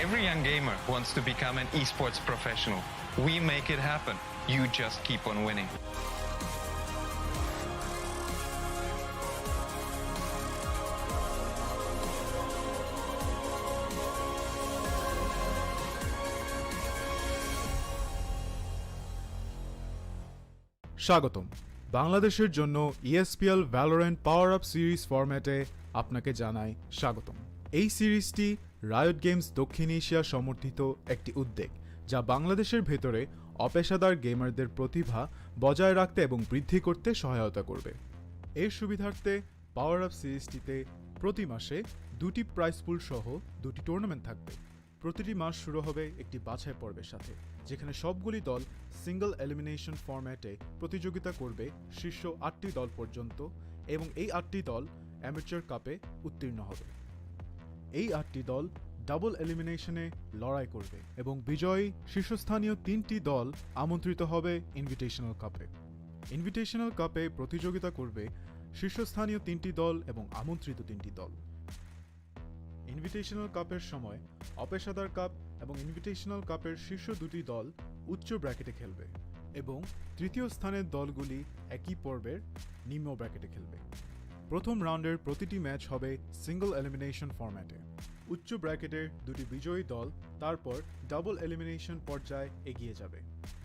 Every young gamer wants to become an esports professional. We make it happen. You just keep on winning. স্বাগতম বাংলাদেশের জন্য ESPL Valorant PowerUp Series ফরম্যাটে আপনাকে জানাই স্বাগতম। এই সিরিজটি রায়ট গেমস দক্ষিণ এশিয়া সমর্থিত একটি উদ্যোগ যা বাংলাদেশের ভেতরে অপেশাদার গেমারদের প্রতিভা বজায় রাখতে এবং বৃদ্ধি করতে সহায়তা করবে। এর সুবিধার্থে PowerUp সিরিজটিতে প্রতি মাসে দুটি প্রাইজ পুল সহ দুটি টুর্নামেন্ট থাকবে। প্রতিটি মাস শুরু হবে একটি বাছাই পর্বের সাথে, যেখানে সবগুলি দল সিঙ্গল এলিমিনেশন ফরম্যাটে প্রতিযোগিতা করবে শীর্ষ 8টি দল পর্যন্ত এবং এই 8টি দল অ্যামেচার কাপে উত্তীর্ণ হবে। এই 8টি দল ডাবল এলিমিনেশনে লড়াই করবে এবং বিজয়ী শীর্ষস্থানীয় 3টি দল আমন্ত্রিত হবে ইনভিটেশনাল কাপে। ইনভিটেশনাল কাপে প্রতিযোগিতা করবে শীর্ষস্থানীয় 3টি দল এবং আমন্ত্রিত 3টি দল। ইনভিটেশনাল কাপের সময় অপেশাদার কাপ এবং ইনভিটেশনাল কাপের শীর্ষ দুটি দল উচ্চ ব্র্যাকেটে খেলবে এবং তৃতীয় স্থানের দলগুলি একই পর্বের নিম্ন ব্র্যাকেটে খেলবে। প্রথম রাউন্ডের প্রতিটি ম্যাচ হবে সিঙ্গল এলিমিনেশন ফরম্যাটে। উচ্চ ব্র্যাকেটের দুটি বিজয়ী দল তারপর ডাবল এলিমিনেশন পর্যায়ে এগিয়ে যাবে।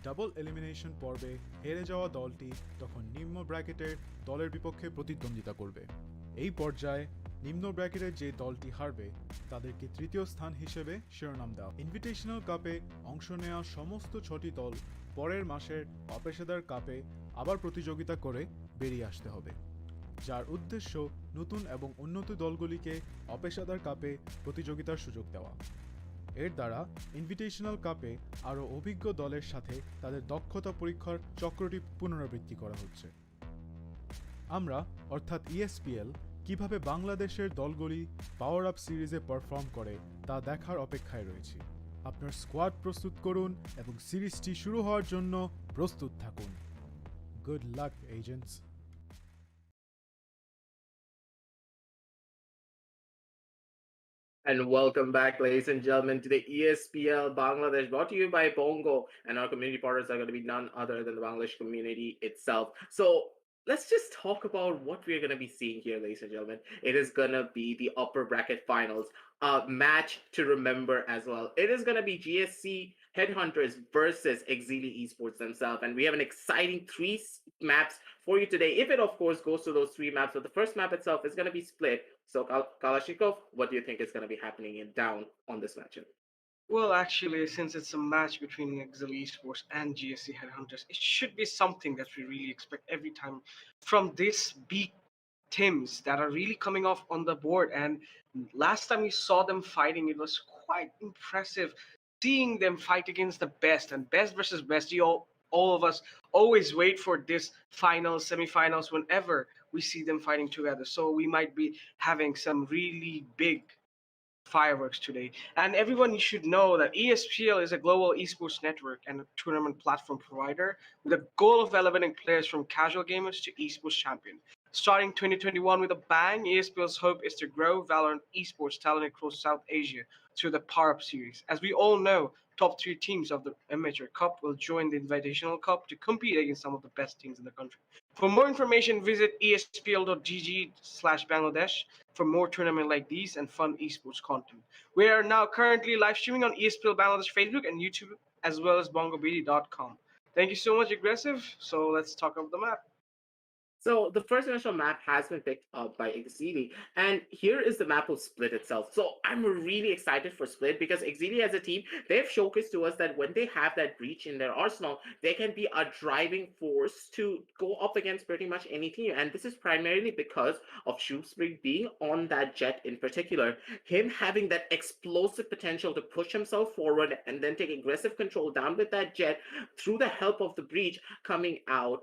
ডাবল এলিমিনেশন পর্বে হেরে যাওয়া দলটি তখন নিম্ন ব্র্যাকেটের দলের বিপক্ষে প্রতিদ্বন্দ্বিতা করবে। এই পর্যায়ে নিম্ন ব্র্যাকেটের যে দলটি হারবে তাদেরকে তৃতীয় স্থান হিসেবে শিরোনাম দেওয়া। ইনভিটেশনাল কাপে অংশ নেওয়া সমস্ত 6টি দল পরের মাসের অপেশাদার কাপে আবার প্রতিযোগিতা করে বেরিয়ে আসতে হবে, যার উদ্দেশ্য নতুন এবং উন্নত দলগুলিকে অপেশাদার কাপে প্রতিযোগিতার সুযোগ দেওয়া। এর দ্বারা ইনভিটেশনাল কাপে আরও অভিজ্ঞ দলের সাথে তাদের দক্ষতা পরীক্ষার চক্রটি পুনরাবৃত্তি করা হচ্ছে। আমরা অর্থাৎ ESPL কিভাবে বাংলাদেশের দলগুলি পাওয়ার আপ সিরিজে পারফর্ম করে তা দেখার অপেক্ষায় রয়েছি। আপনার স্কোয়াড প্রস্তুত করুন এবং সিরিজটি শুরু হওয়ার জন্য প্রস্তুত থাকুন। Good luck agents. And welcome back, ladies and gentlemen, to the ESPL Bangladesh, brought to you by Bongo. And our community partners are going to be none other than the Bangladesh community itself. So let's just talk about what we're going to be seeing here, ladies and gentlemen. It is going to be the upper bracket finals, a match to remember as well. It is going to be GSC Headhunters versus Exceeli Esports themselves. And we have an exciting 3 maps for you today, if it of course goes to those 3 maps. So the first map itself is going to be split. So Kalashnikov, what do you think is going to be happening down on this matchup? Well, actually, since it's a match between Exceeli Esports and GSC Headhunters, it should be something that we really expect every time from these big teams that are really coming off on the board. And last time we saw them fighting, it was quite impressive seeing them fight against the best, and best versus best. All of us always wait for this finals, semifinals, whenever we see them fighting together. So we might be having some really big fireworks today. And everyone, you should know that ESPL is a global esports network and a tournament platform provider with a goal of elevating players from casual gamers to esports champions. Starting 2021 with a bang, ESPL's hope is to grow Valorant esports talent across South Asia through the PowerUp series. As we all know, top 3 teams of the Amateur Cup will join the Invitational Cup to compete against some of the best teams in the country. For more information, visit espl.gg/Bangladesh for more tournaments like these and fun esports content. We are now currently live streaming on ESPL Bangladesh Facebook and YouTube, as well as BongoBD.com. Thank you so much, Aggressive. So let's talk about the map. So the first initial map has been picked up by Exceeli, and here is the map of Split itself. So I'm really excited for Split because Exceeli as a team, they've showcased to us that when they have that breach in their arsenal, they can be a driving force to go up against pretty much any team. And this is primarily because of Shoespring being on that jet in particular, him having that explosive potential to push himself forward and then take aggressive control down with that jet through the help of the breach coming out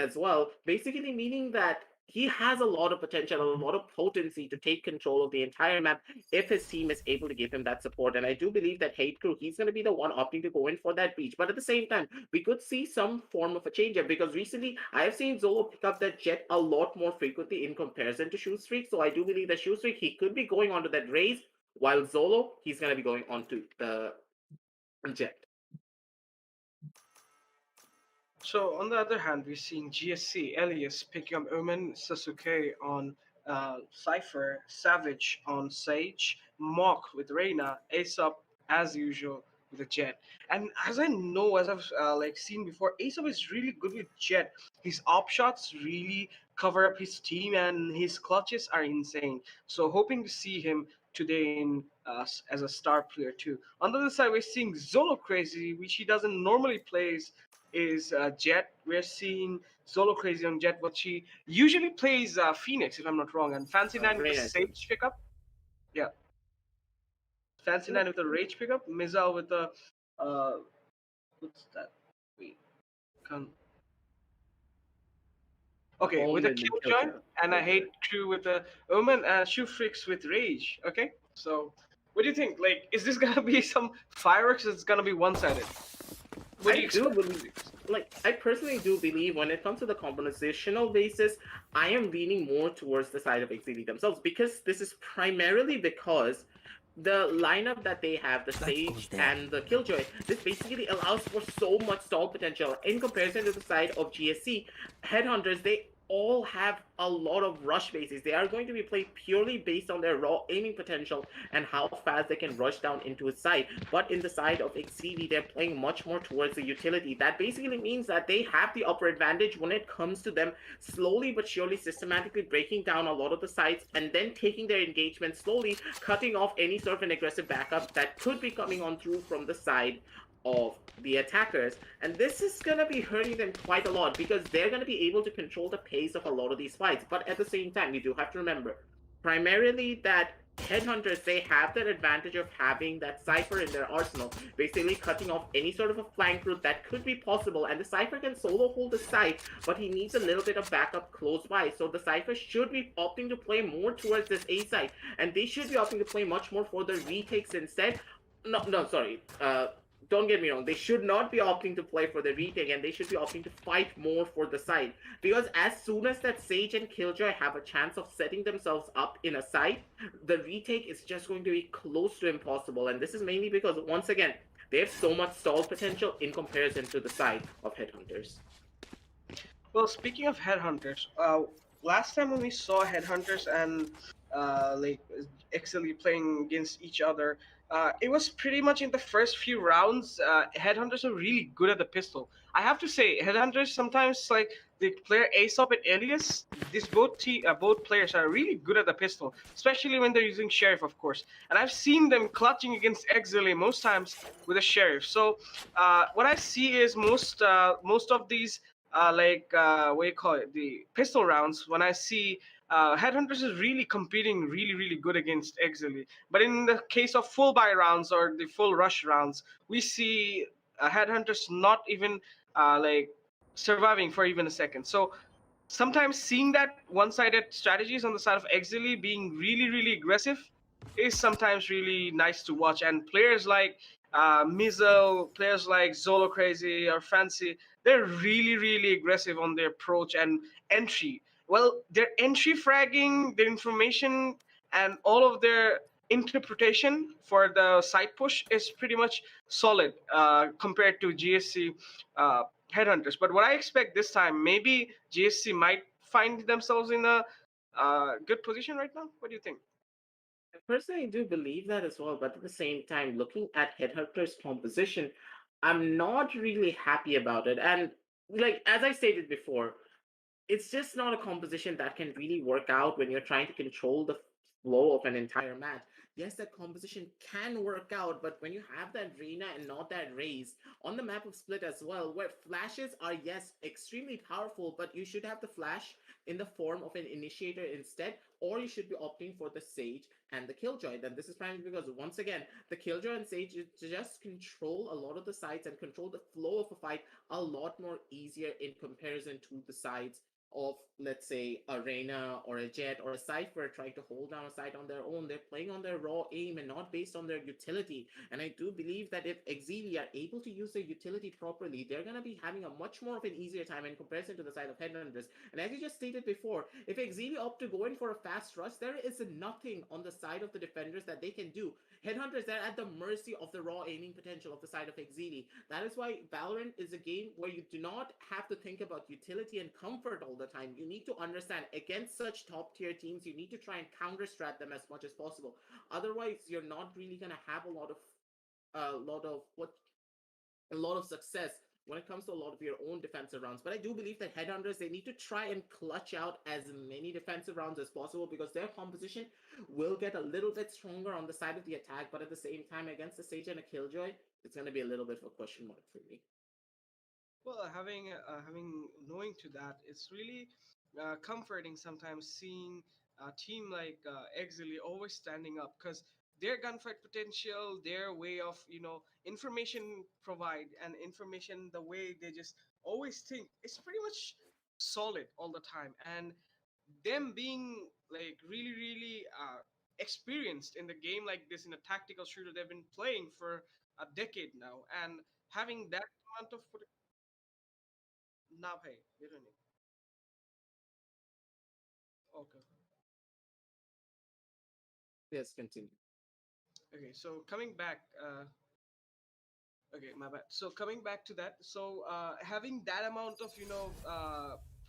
as well, basically meaning that he has a lot of potential, a lot of potency to take control of the entire map if his team is able to give him that support. And I do believe that Hate Crew, he's going to be the one opting to go in for that breach. But at the same time, we could see some form of a change up because recently I have seen Zolo pick up that jet a lot more frequently in comparison to Shoestreak. So I do believe that Shoestreak, he could be going onto that raise while Zolo, he's going to be going on to the Jet. So on the other hand, we're seeing GSC, Elias picking up Omen, Sasuke on Cypher, Savage on Sage, Mock with Reyna, Aesop as usual with a Jet. And as I know, as I've like seen before, Aesop is really good with Jet. His op shots really cover up his team, and his clutches are insane. So hoping to see him today in as a star player too. On the other side, we're seeing Zolo Crazy, which he doesn't normally plays is Jet. We're seeing Solo Crazy on Jet, but she usually plays Phoenix, if I'm not wrong, and Fancy Nine with a Reyna. Sage pickup. Yeah, Fancy Nine with a Rage pickup. Mizal with a what's that? Wait, can okay with a Omen and Killjoy, Killjoy. and I hate Crew with a Omen and Shoe Freaks with Rage. Okay, so what do you think? Like, is this gonna be some fireworks? Or it's gonna be one-sided. What do you I do expect? believe, like, I personally do believe when it comes to the compositional basis, I am leaning more towards the side of Exceeli themselves because this is primarily because the lineup that they have, the Sage and the Killjoy, this basically allows for so much stall potential in comparison to the side of GSC. Headhunters, they all have a lot of rush bases. They are going to be played purely based on their raw aiming potential and how fast they can rush down into a side. But in the side of Exceeli, they're playing much more towards the utility. That basically means that they have the upper advantage when it comes to them slowly but surely systematically breaking down a lot of the sides and then taking their engagement slowly, cutting off any sort of an aggressive backup that could be coming on through from the side of the attackers. And this is going to be hurting them quite a lot because they're going to be able to control the pace of a lot of these fights. But at the same time, you do have to remember primarily that Headhunters, they have that advantage of having that Cypher in their arsenal, basically cutting off any sort of a flank route that could be possible. And the Cypher can solo hold the side, but he needs a little bit of backup close by. So the Cypher should be opting to play more towards this A side, and they should be opting to play much more for the retakes instead. No, sorry. Don't get me wrong, they should not be opting to play for the retake and they should be opting to fight more for the side. Because as soon as that Sage and Killjoy have a chance of setting themselves up in a side, the retake is just going to be close to impossible. And this is mainly because, once again, they have so much stall potential in comparison to the side of Headhunters. Well, speaking of Headhunters, last time when we saw Headhunters and like Exceeli playing against each other, it was pretty much in the first few rounds. Headhunters are really good at the pistol. I have to say, Headhunters sometimes like the player Aesop and Elias. These both players are really good at the pistol, especially when they're using Sheriff, of course. And I've seen them clutching against Exceeli most times with a Sheriff. So what I see is most of these what do you call it, the pistol rounds, when I see Headhunters is really competing really good against Exili. But in the case of full buy rounds or the full rush rounds, we see Headhunters not even like surviving for even a second. So sometimes seeing that one-sided strategies on the side of Exili being really aggressive is sometimes really nice to watch. And players like Mizzle, players like Zolo Crazy or Fancy, they're really aggressive on their approach and entry. Well, their entry fragging, their information, and all of their interpretation for the side push is pretty much solid compared to GSC Headhunters. But what I expect this time, maybe GSC might find themselves in a good position right now. What do you think? I personally do believe that as well, but at the same time, looking at Headhunter's composition, I'm not really happy about it. And like as I stated before, it's just not a composition that can really work out when you're trying to control the flow of an entire match. Yes, that composition can work out, but when you have that Reyna and not that Raze on the map of Split as well, where flashes are, yes, extremely powerful, but you should have the flash in the form of an initiator instead, or you should be opting for the Sage and the Killjoy. Then this is primarily because, once again, the Killjoy and Sage just control a lot of the sides and control the flow of a fight a lot more easier in comparison to the sides of, let's say, a Reina or a Jet or a Cypher trying to hold down a site on their own. They're playing on their raw aim and not based on their utility. And I do believe that if Exceeli are able to use their utility properly, they're going to be having a much more of an easier time in comparison to the side of Headhunters. And as you just stated before, if Exceeli opt to go in for a fast rush, there is nothing on the side of the defenders that they can do. Headhunters, they're at the mercy of the raw aiming potential of the side of Exceeli. That is why Valorant is a game where you do not have to think about utility and comfort all the time. You need to understand, against such top tier teams, you need to try and counter strat them as much as possible. Otherwise, you're not really going to have a lot of success when it comes to a lot of your own defensive rounds. But I do believe that Headhunters, they need to try and clutch out as many defensive rounds as possible, because their composition will get a little bit stronger on the side of the attack, but at the same time, against a Sage and a Killjoy, it's going to be a little bit of a question mark for me. Well, having knowing to that, it's really comforting sometimes seeing a team like Exili always standing up, because their gunfight potential, their way of information provide and information, the way they just always think, it's pretty much solid all the time. And them being like really experienced in the game like this, in a tactical shooter they've been playing for a decade now, and having that amount of now, hey, you don't need. Okay. Yes, continue. Okay. So coming back. Okay, my bad. So coming back to that. So having that amount of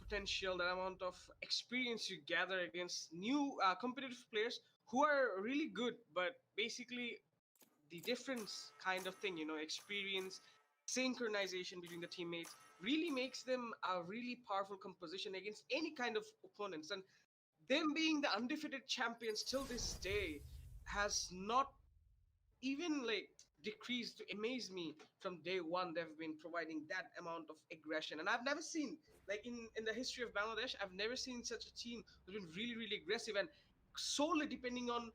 potential, that amount of experience you gather against new competitive players who are really good, but basically the difference kind of thing, experience, synchronization between the teammates really makes them a really powerful composition against any kind of opponents. And them being the undefeated champions till this day has not even like decreased to amaze me. From day one they've been providing that amount of aggression, and I've never seen, like, in the history of Bangladesh, I've never seen such a team who's been really aggressive and solely depending on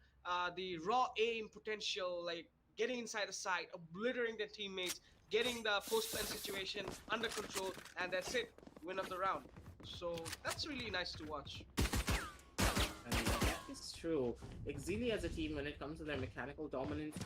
the raw aim potential, like getting inside the site, obliterating their teammates, getting the post plan situation under control, and that's it, win of the round. So that's really nice to watch. I mean, that is true. Exili as a team, when it comes to their mechanical dominance,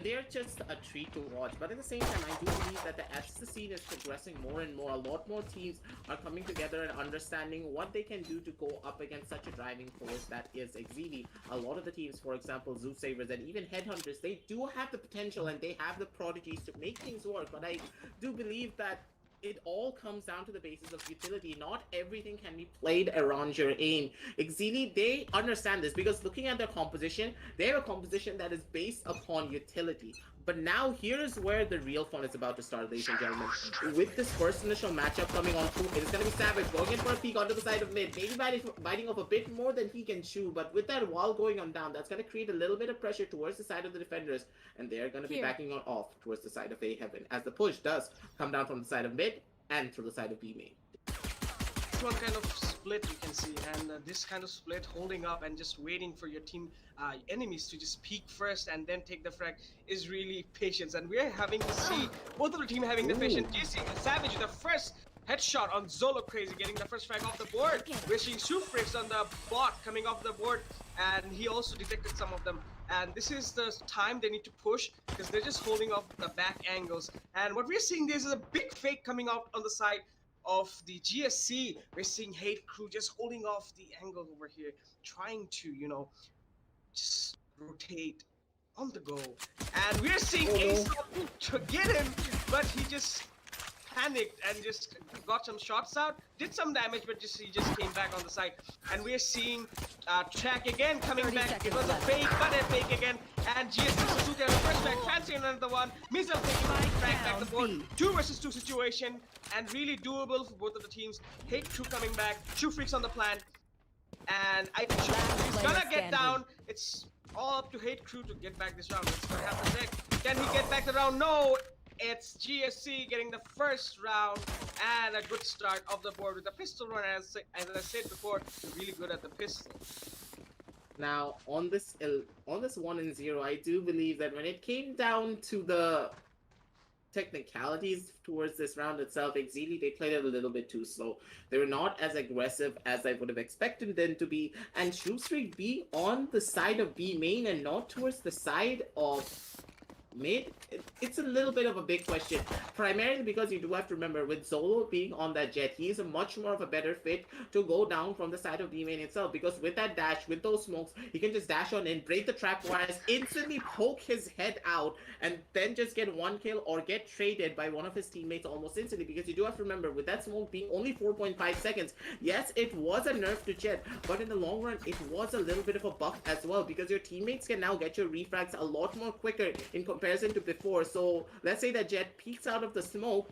they're just a treat to watch. But at the same time, I do believe that as the scene is progressing more and more, a lot more teams are coming together and understanding what they can do to go up against such a driving force that is Exili. A lot of the teams, for example, Zoo Savers and even Headhunters, they do have the potential and they have the prodigies to make things work. But I do believe that it all comes down to the basis of utility. Not everything can be played around your aim. Exili, they understand this, because looking at their composition, they have a composition that is based upon utility. But now here's where the real fun is about to start, ladies and gentlemen. With this first initial matchup coming on through, it's going to be Savage going in for a peek onto the side of mid. Maybe biting off a bit more than he can chew, but with that wall going on down, that's going to create a little bit of pressure towards the side of the defenders, and they're going to be backing on off towards the side of A Heaven, as the push does come down from the side of mid and through the side of B main. It's one kind of split you can see, and this kind of split, holding up and just waiting for your team enemies to just peek first and then take the frag, is really patience. And we're having to see both of the team having the patience. JC Savage, the first headshot on Zolo Crazy, getting the first frag off the board. We're seeing Sufrix on the bot coming off the board, and he also detected some of them. And this is the time they need to push, because they're just holding off the back angles. And what we're seeing, this is a big fake coming out on the side of the GSC. We're seeing Hate Crew just holding off the angle over here, trying to, just rotate on the go. And we're seeing Ace to get him, but he just panicked and just got some shots out, did some damage, but he just came back on the side. And we're seeing Track again coming back. It was a fake, but a fake again. And GSC Suzuki on the first back, Fancy on another one. Missile taking back the board. 2 versus 2 situation, and really doable for both of the teams. Hate Crew coming back, 2 freaks on the plan. And I think he's gonna get down. It's all up to Hate Crew to get back this round. Let's see what happens next. Can he get back the round? No! It's GSC getting the first round and a good start of the board with the pistol run. As I said before, really good at the pistol. Now, on this 1-0, I do believe that when it came down to technicalities towards this round itself, Exceeli, they played it a little bit too slow. They were not as aggressive as I would have expected them to be. And Shoestring being on the side of B main and not towards the side of mid, it's a little bit of a big question. Primarily because you do have to remember, with Zolo being on that jet, he is a much more of a better fit to go down from the side of B main itself. Because with that dash, with those smokes, he can just dash on in, break the trap wires, instantly poke his head out, and then just get one kill or get traded by one of his teammates almost instantly. Because you do have to remember, with that smoke being only 4.5 seconds, yes, it was a nerf to jet, but in the long run, it was a little bit of a buff as well. Because your teammates can now get your refrags a lot more quicker in comparison to before. So let's say that jet peeks out of the smoke,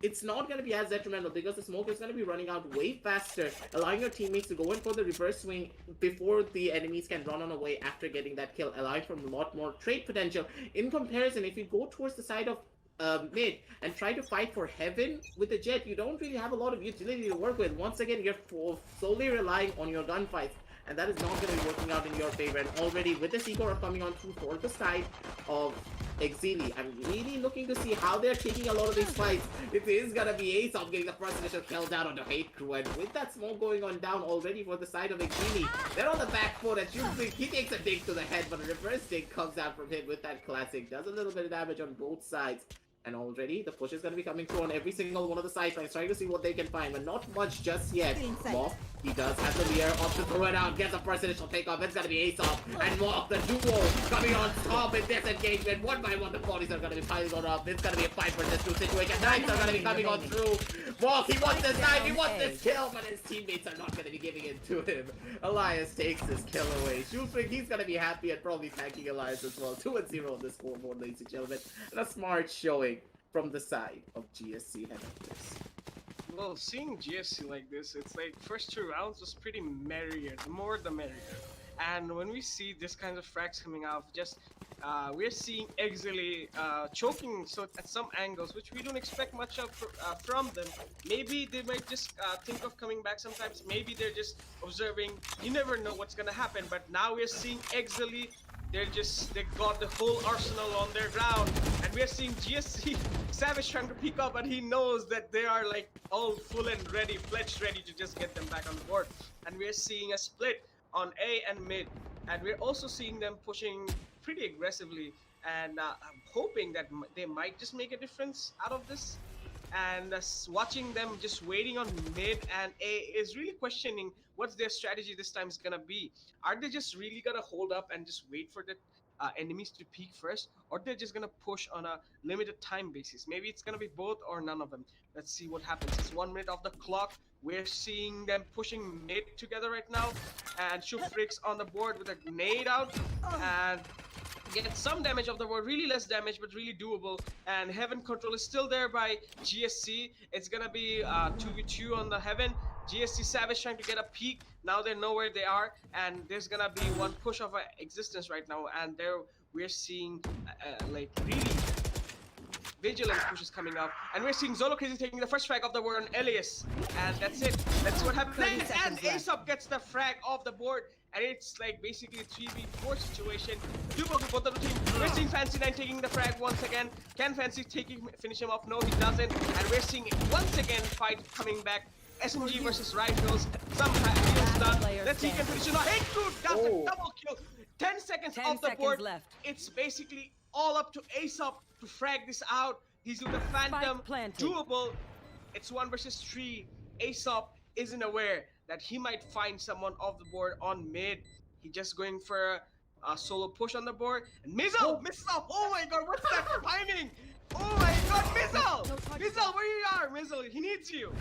it's not going to be as detrimental because the smoke is going to be running out way faster, allowing your teammates to go in for the reverse swing before the enemies can run on away after getting that kill, allowing for a lot more trade potential. In comparison, if you go towards the side of mid and try to fight for heaven with the jet, you don't really have a lot of utility to work with. Once again, you're solely relying on your gunfights, and that is not going to be working out in your favor. And already with the Seagull coming on through for the side of Exceeli, I'm really looking to see how they're taking a lot of these fights. It is going to be Ace of getting the first initial kill down on the Hate Crew, and with that smoke going on down already for the side of Exceeli, they're on the back foot, and he takes a dig to the head, but a reverse dig comes out from him with that classic. Does a little bit of damage on both sides. And already, the push is going to be coming through on every single one of the side lines, trying to see what they can find, but not much just yet. Mock, he does have the Lear up to throw it out, gets a first initial takeoff. It's going to be Aesop and Mock, the duo, coming on top in this engagement. One by one, the bodies are going to be piling on up. It's going to be a 5 versus 2 situation. Knights are going to be coming on through. Mock, he wants this knife, he wants this kill, but his teammates are not going to be giving it to him. Elias takes this kill away. Shoestring, he's going to be happy and probably thanking Elias as well. 2-0 on this scoreboard, ladies and gentlemen. And a smart showing from the side of GSC Headhunters. Well, seeing GSC like this, it's like first 2 rounds was pretty merrier. The more the merrier. And when we see this kind of frags coming out, just we're seeing Exceeli choking so at some angles, which we don't expect much of from them. Maybe they might just think of coming back sometimes. Maybe they're just observing. You never know what's gonna happen. But now we're seeing Exceeli. They got the whole arsenal on their ground, and we're seeing GSC Savage trying to pick up, and he knows that they are like all full and ready, fledged ready to just get them back on the board. And we're seeing a split on A and mid, and we're also seeing them pushing pretty aggressively, and I'm hoping that they might just make a difference out of this. And watching them just waiting on mid and A is really questioning what's their strategy this time is gonna be. Are they just really gonna hold up and just wait for the enemies to peak first, or they're just gonna push on a limited time basis? Maybe it's gonna be both or none of them. Let's see what happens. It's 1 minute of the clock. We're seeing them pushing mid together right now, and Shufrix on the board with a grenade out, and get some damage off the board, really less damage, but really doable. And Heaven control is still there by GSC. It's gonna be 2v2 on the Heaven. GSC Savage trying to get a peek. Now they know where they are, and there's gonna be one push of existence right now. And there we're seeing like really vigilant pushes coming up, and we're seeing Zolo Crazy taking the first frag of the board on Elias, and that's it. That's what happens. And Aesop gets the frag off the board, and it's like basically a 3v4 situation. Duo for both of the team. We're seeing Fancy 9 taking the frag once again. Can Fancy finish him off? No, he doesn't. And we're seeing once again fight coming back. SMG versus Rifles. Some kills done. Let's see if he can finish him off. Hey, dude, got the double kill. 10 seconds off the board. Left. It's basically all up to Aesop to frag this out. He's with the Phantom. Doable. It's 1 versus 3. Aesop isn't aware that he might find someone off the board on mid. He's just going for a solo push on the board. And Mizzle! Mizzle! Oh my god, what's that timing? Oh my god, Mizzle! Mizzle, where you are? Mizzle, he needs you.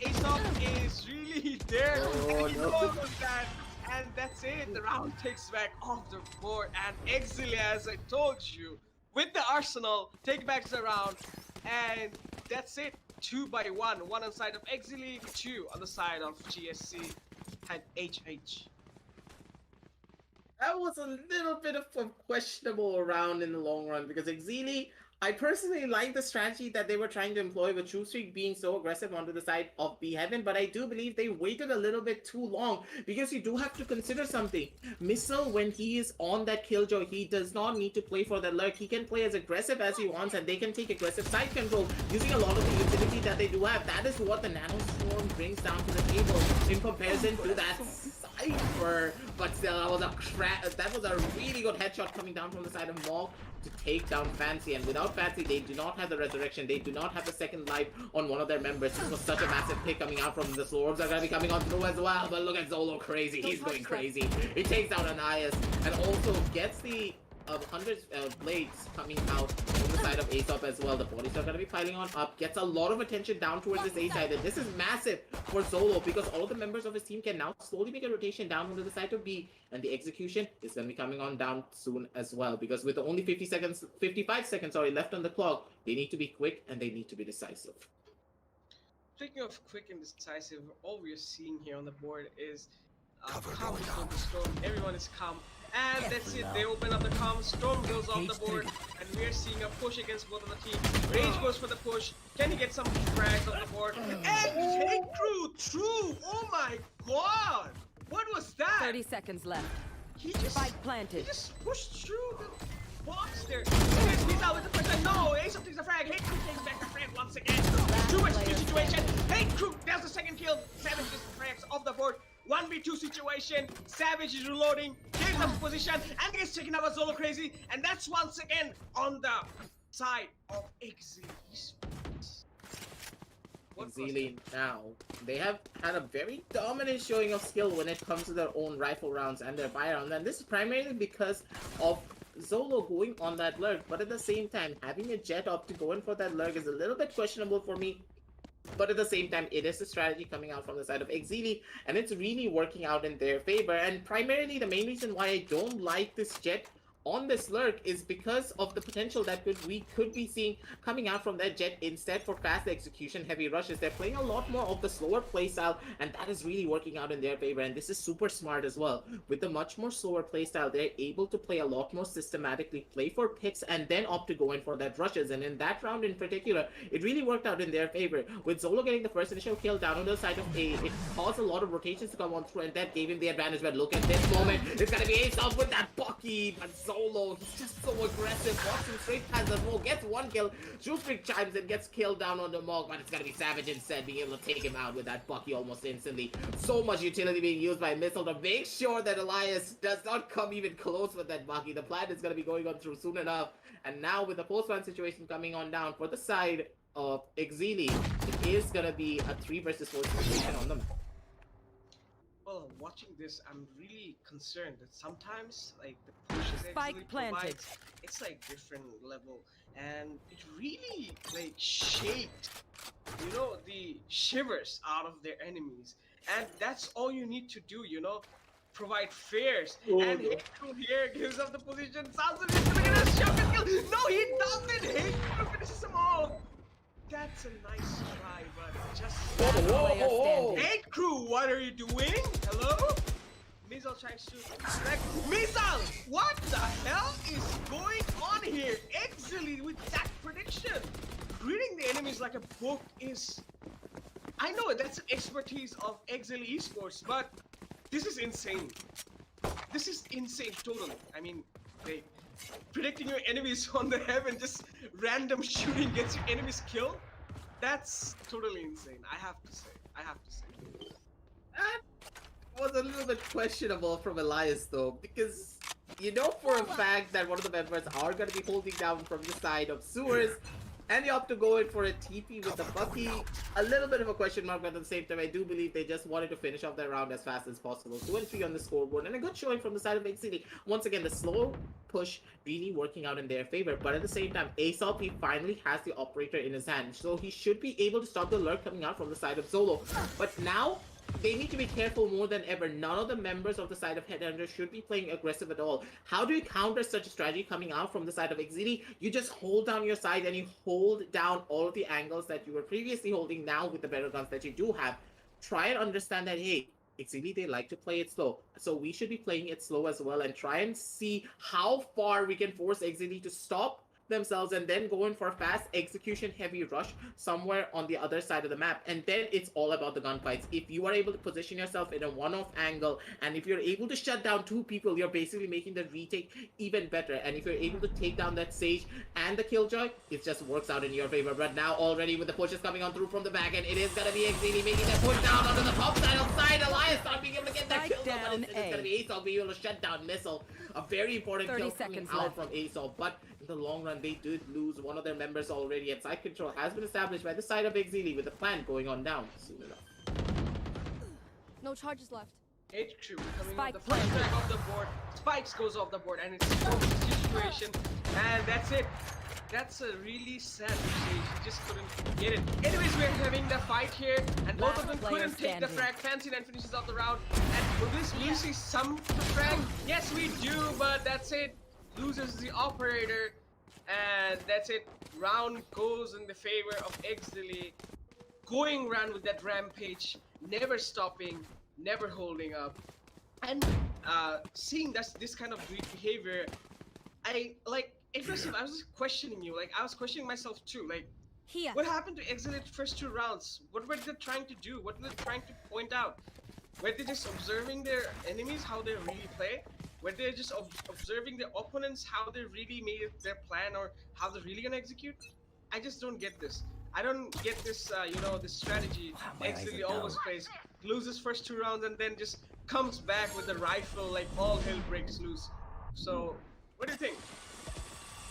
Aesop is really there. And he knows that. And that's it. The round takes back off the board. And Exceeli, as I told you, with the arsenal, take back the round. And that's it. 2 by 1. 1 on the side of Exceeli, 2 on the side of GSC and HH. That was a little bit of a questionable round in the long run because Exceeli, I personally like the strategy that they were trying to employ with True Streak being so aggressive onto the side of B Heaven, but I do believe they waited a little bit too long because you do have to consider something. Missile, when he is on that Killjoy, he does not need to play for that lurk. He can play as aggressive as he wants, and they can take aggressive side control using a lot of the utility that they do have. That is what the Nano Storm brings down to the table in comparison to that Cypher. But still, that was a really good headshot coming down from the side of Mog to take down Fancy, and without Fancy, they do not have the resurrection. They do not have the second life on one of their members. This was such a massive pick coming out from the Slow Orbs are going to be coming on through as well, but look at Zolo crazy. He's going crazy. He takes out Anais and also gets the 100 blades coming out on the side of Aesop as well. The bodies are going to be piling on up. Gets a lot of attention down towards this A side. And this is massive for Zolo because all of the members of his team can now slowly make a rotation down onto the side of B. And the execution is going to be coming on down soon as well. Because with only 55 seconds left on the clock, they need to be quick and they need to be decisive. Speaking of quick and decisive, all we're seeing here on the board is calm before the storm. Everyone is calm. And that's it, they open up the calm, Storm goes off the board, and we're seeing a push against both of the teams. Rage goes for the push, can he get some frags off the board? And Take Crew, true! Oh my god! What was that? 30 seconds left. He just Spike planted. He just pushed through the box there. He's out with the first time. No, Ace takes the frag. Hate Crew takes back the frag once again. Too much situation. Hate Crew, there's the second kill. Savage gets the frags off the board. 1v2 situation, Savage is reloading, changes up position, and gets taken out by Zolo Crazy, and that's once again on the side of Exceeli Esports. Exceeli now, they have had a very dominant showing of skill when it comes to their own rifle rounds and their firearms, and this is primarily because of Zolo going on that lurk, but at the same time, having a jet up to go in for that lurk is a little bit questionable for me. But at the same time, it is a strategy coming out from the side of Exceeli, and it's really working out in their favor. And primarily, the main reason why I don't like this jet on this lurk is because of the potential that we could be seeing coming out from that jet instead for fast execution, heavy rushes. They're playing a lot more of the slower playstyle, and that is really working out in their favor. And this is super smart as well. With the much more slower playstyle, they're able to play a lot more systematically, play for picks, and then opt to go in for that rushes. And in that round in particular, it really worked out in their favor. With Zolo getting the first initial kill down on the side of A, it caused a lot of rotations to come on through, and that gave him the advantage. But look at this moment. It's gonna be Ace off with that Bucky, but Zolo, he's just so aggressive. Walks him straight past the smoke, gets one kill. Shoestring chimes and gets killed down on the Mog, but it's gonna be Savage instead, being able to take him out with that Bucky almost instantly. So much utility being used by Missile to make sure that Elias does not come even close with that Bucky. The plan is gonna be going on through soon enough. And now with the post-plan situation coming on down for the side of Exceeli, it is gonna be a 3 versus 4 situation on the map. Well, watching this, I'm really concerned that sometimes, like, the pushes Spike Exceeli planted. provides, it's like different level, and it really like shaked, you know, the shivers out of their enemies, and that's all you need to do, you know, provide fares. And Hate Crew here gives up the position. Sounds like he's gonna get a shotgun kill. No, he doesn't. Hate Crew finishes them all. That's a nice try, but just Whoa. Hate Crew, what are you doing? Hello? Missile tries to distract. Missile! What the hell is going on here? Exceeli with that prediction. Reading the enemies like a book is... I know that's an expertise of Exceeli Esports, but this is insane. This is insane, totally. I mean, like, predicting your enemies on the heaven, just random shooting gets your enemies killed. That's totally insane. I have to say. That was a little bit questionable from Elias though, because you know for a fact that one of the members are going to be holding down from the side of sewers, and you opt to go in for a TP with the Bucky. A little bit of a question mark, but at the same time, I do believe they just wanted to finish off their round as fast as possible. 2-3 on the scoreboard, and a good showing from the side of Exceeli. Once again, the slow push really working out in their favor, but at the same time, Aesop, he finally has the operator in his hand, so he should be able to stop the lurk coming out from the side of Zolo. But now, they need to be careful more than ever. None of the members of the side of Headhunters should be playing aggressive at all. How do you counter such a strategy coming out from the side of Exceeli? You just hold down your side and you hold down all of the angles that you were previously holding now with the better guns that you do have. Try and understand that, hey, Exceeli, they like to play it slow. So we should be playing it slow as well and try and see how far we can force Exceeli to stop themselves and then go in for a fast execution heavy rush somewhere on the other side of the map, and then it's all about the gunfights. If you are able to position yourself in a one-off angle, and if you're able to shut down 2 people, you're basically making the retake even better. And if you're able to take down that Sage and the Killjoy, it just works out in your favor. But now already with the pushes coming on through from the back end, it is gonna be Exceeli making that push down onto the top side. Alliance not being able to get that kill, but it's gonna be Asol being able to shut down Missile. A very important 30 kill coming seconds out left. from Asol, but in the long run, they did lose one of their members already, and side control has been established by the side of Exceeli with the plan going on down soon enough. No charges left. HQ coming Spike on the first planted. track off the board. Spikes goes off the board, and it's a situation, and that's it. That's a really sad mistake. He just couldn't get it. Anyways, we're having the fight here, and both of them Last player couldn't take the standing. frag. Fancy then finishes off the round. And will this Lucy some frag? Yes, we do, but that's it. Loses the operator, and that's it. Round goes in the favor of Exceeli. Going around with that rampage, never stopping, never holding up. And seeing this kind of behavior, aggressive. I was just questioning you. Like, I was questioning myself too. Like, Here. what happened to Exceeli the first 2 rounds? What were they trying to do? What were they trying to point out? Were they just observing their enemies, how they really play? Were they just observing their opponents, how they really made it their plan, or how they're really gonna execute? I just don't get this. I don't get this, this strategy Exceeli always plays. Loses first 2 rounds and then just comes back with a rifle like all hell breaks loose. So, what do you think?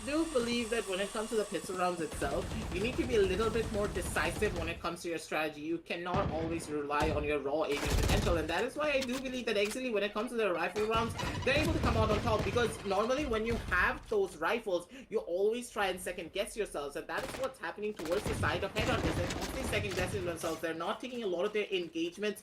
Do believe that when it comes to the pistol rounds itself, you need to be a little bit more decisive when it comes to your strategy. You cannot always rely on your raw aiming potential, and that is why I do believe that Exceeli, when it comes to their rifle rounds, they're able to come out on top, because normally when you have those rifles, you always try and second guess yourselves, and that is what's happening towards the side of Headhunters. They're constantly second guessing themselves. They're not taking a lot of their engagements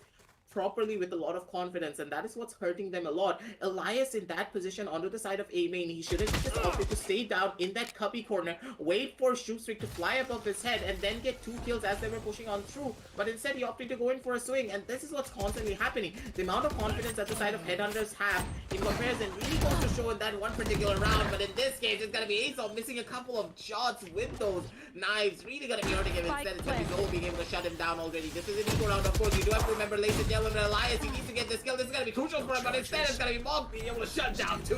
properly with a lot of confidence, and that is what's hurting them a lot. Elias in that position onto the side of A main, he should have just opted to stay down in that cubby corner, wait for Shoot Streak to fly above his head, and then get 2 kills as they were pushing on through. But instead he opted to go in for a swing, and this is what's constantly happening. The amount of confidence that the side of Headhunters have in comparison really goes to show in that one particular round, but in this case it's gonna be Asol missing a couple of shots with those knives, really gonna be hurting him. Instead it's gonna be Zoe being able to shut him down already. This is an equal round, of course. You do have to remember, ladies and gentlemen, Elias, he needs to get this kill. This is gonna be crucial for him, but instead it's gonna be Monk being able to shut down 2.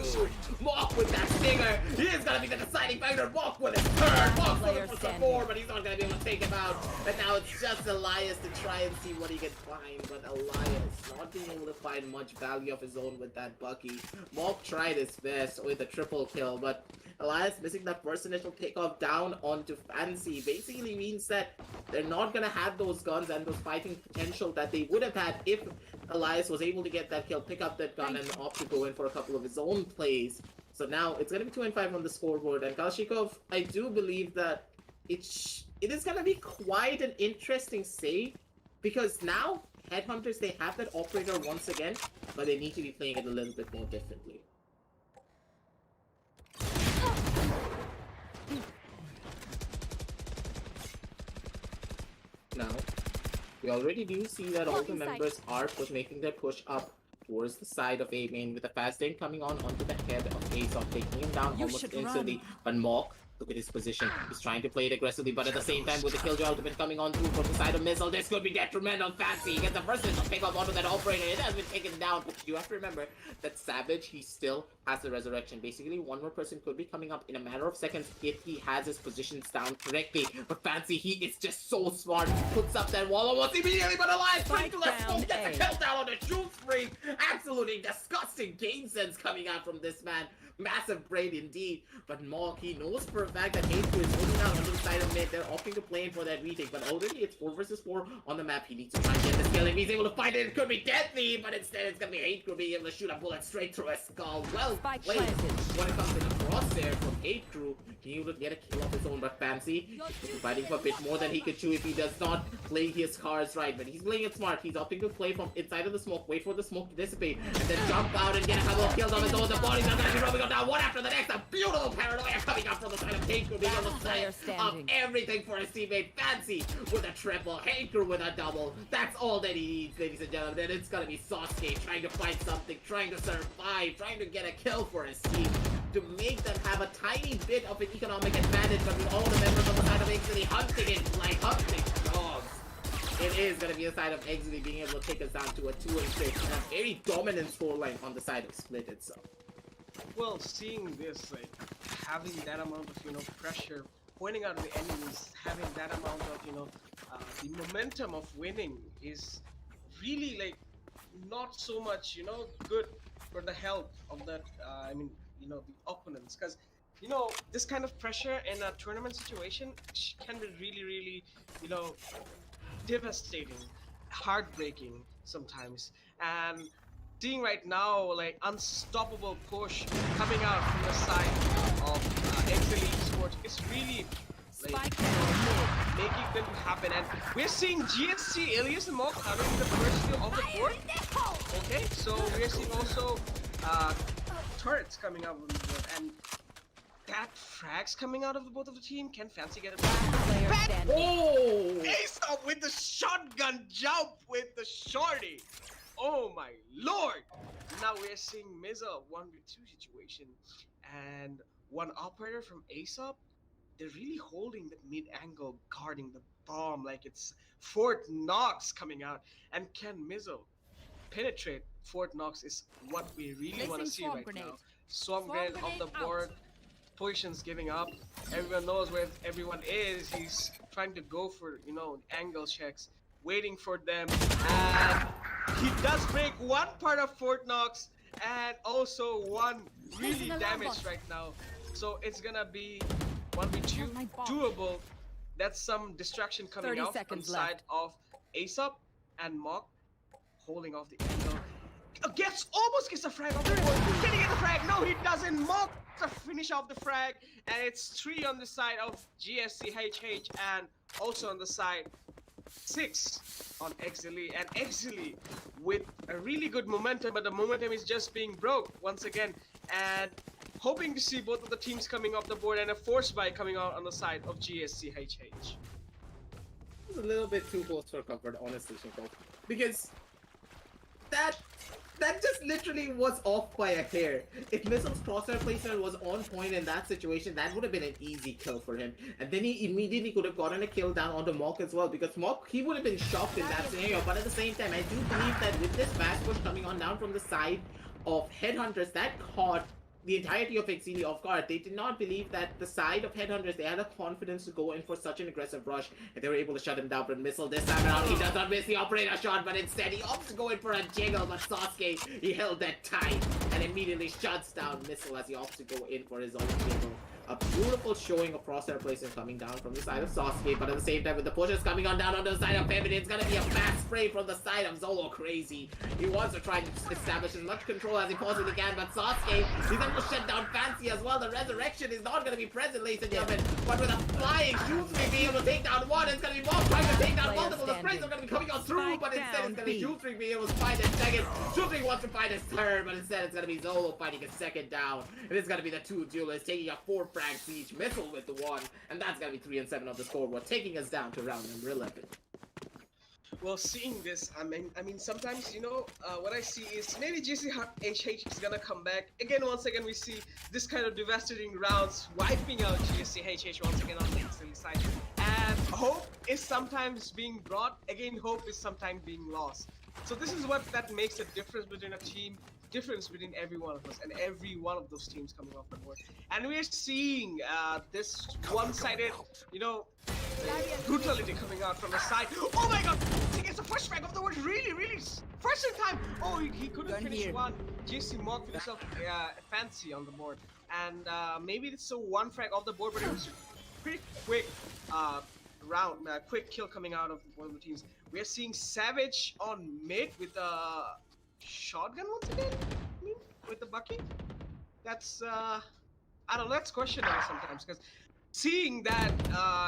Monk with that stinger, he is gonna be the deciding factor. Monk with his third, Monk looking for some more, but he's not gonna be able to take him out. And now it's just Elias to try and see what he can find, but Elias not being able to find much value of his own with that Bucky. Monk tried his best with a triple kill, but Elias missing that first initial takeoff down onto Fancy basically means that they're not gonna have those guns and those fighting potential that they would have had if Elias was able to get that kill, pick up that gun, and opt to go in for a couple of his own plays. So now it's gonna be 2-5 on the scoreboard, and Kalashnikov, I do believe that it is gonna be quite an interesting save, because now Headhunters, they have that operator once again, but they need to be playing it a little bit more differently. Now, we already do see that all the members are making their push up towards the side of A main, with the fast lane coming on onto the head of Asol, taking him down almost instantly. But Mok, look at his position. He's trying to play it aggressively, but at the same time, with the Killjoy ultimate coming on through from the side of Missile, this could be detrimental. Fancy, he gets the first initial pick up onto that operator. It has been taken down, but you have to remember that Savage, he still has the resurrection. Basically, one more person could be coming up in a matter of seconds if he has his positions down correctly. But Fancy, he is just so smart. Puts up that wall almost immediately, but Elias trying to let smoke, gets the kill down on the shoot screen. Absolutely disgusting game sense coming out from this man. Massive brain indeed. But Mok, he knows for a fact that H2 is moving out on the side of mid. They're opting to play in for that retake, but already it's 4 versus 4 on the map. He needs to try and get this kill. If he's able to fight it, it could be deadly, but instead it's gonna be H2 being able to shoot a bullet straight through his skull. Well played. When it comes to the crosshair from H2, he would get a kill of his own, but Fancy is fighting for a bit more than he could chew if he does not play his cards right. But he's playing it smart. He's opting to play from inside of the smoke, wait for the smoke to dissipate, and then jump out and get a couple of kills on his own. The bodies are gonna be rubbing down one after the next. A beautiful paranoia coming up from the side of H2, being able to play up everything for his teammate. Fancy with a triple, H2 with a double. That's all that he needs, ladies and gentlemen. Then it's gonna be Sasuke trying to find something, trying to survive, trying to get a kill for his team. to make them have a tiny bit of an economic advantage, but with all the members on the side of Exceeli hunting it like hunting dogs. It is going to be a side of Exceeli being able to take us down to a 2-6 and a very dominant scoreline on the side of Split itself. Well, seeing this, like, having that amount of, pressure, pointing out the enemies, having that amount of, the momentum of winning is really, like, not so much, good for the health of that, the opponents. Because, this kind of pressure in a tournament situation can be really, really, devastating, heartbreaking sometimes. And seeing right now, like, unstoppable push coming out from the side of Exceeli Esports is really like, making them happen. And we're seeing GSC, Elias and Mock out of the first kill on the board. Okay, so we're seeing also turrets coming out on the board, and that frags coming out of both of the team. Can Fancy get it back? Oh! Ace up with the shotgun jump with the shorty. Oh my lord! Now we're seeing Miza 1v2 situation, and one operator from Aesop. They're really holding the mid angle, guarding the bomb like it's Fort Knox coming out. And can Mizzle penetrate Fort Knox is what we really want to see right now. Swamp grenade on the board. Positions giving up. Everyone knows where everyone is. He's trying to go for, angle checks, waiting for them. And he does break one part of Fort Knox and also one really damaged right now. So it's gonna be 1v2 doable. That's some distraction coming out from the side of Aesop and Mock holding off the angle. Almost gets a frag on the board. Can he get the frag? No, he doesn't. Mock to finish off the frag, and it's 3 on the side of GSCHH and also on the side 6 on Exceeli. And Exceeli with a really good momentum, but the momentum is just being broke once again. And hoping to see both of the teams coming off the board and a force buy coming out on the side of GSCHH. It's a little bit too close for comfort, honestly, Shinko. Because that just literally was off by a hair. If Missile's crosshair placement was on point in that situation, that would have been an easy kill for him. And then he immediately could have gotten a kill down onto Mock as well, because Mock, he would have been shocked in that scenario. But at the same time, I do believe that with this fast push coming on down from the side of Headhunters, that caught the entirety of Exceeli off guard. They did not believe that the side of Headhunters, they had the confidence to go in for such an aggressive rush, and they were able to shut him down. But Missile this time around, he does not miss the operator shot, but instead he opts to go in for a jiggle. But Sasuke, he held that tight and immediately shuts down Missile as he opts to go in for his own jiggle. A beautiful showing of crosshair placement coming down from the side of Sasuke, but at the same time with the pushes coming on down onto the side of Feminine, it's gonna be a fast spray from the side of Zolo Crazy. He wants to try to establish as much control as he possibly can, but Sasuke, he's able to shut down Fancy as well. The resurrection is not gonna be present, ladies and gentlemen, but with a flying Jutri being able to take down one, it's gonna be Mock trying to take down multiple. The sprays are gonna be coming on through, but instead it's gonna be Jutri being able to find his second. Jutri wants to find his third, but instead it's gonna be Zolo fighting his second down. And it's gonna be the two duelists taking a 4-frag siege. Missile with the 1, and that's gonna be 3 and 7 on the scoreboard, taking us down to round number 11. Well, seeing this, I mean, sometimes, what I see is maybe GSCHH is gonna come back. Again, once again, we see this kind of devastating rounds, wiping out GSCHH once again on the Exceeli side. And hope is sometimes being brought, again, hope is sometimes being lost. So this is what that makes the difference between a team, difference between every one of us and every one of those teams coming off the board. And we're seeing this one-sided, brutality coming out from the side. Oh my god! He gets the first frag of the board, really, first in time! Oh, he couldn't finish one. JC Mock finished off Fancy on the board. And maybe it's a 1 frag off the board, but it was pretty quick quick kill coming out of one of the teams. We are seeing Savage on mid with a shotgun once again? I mean, with the Bucky? That's, I don't know, that's questionable sometimes, because seeing that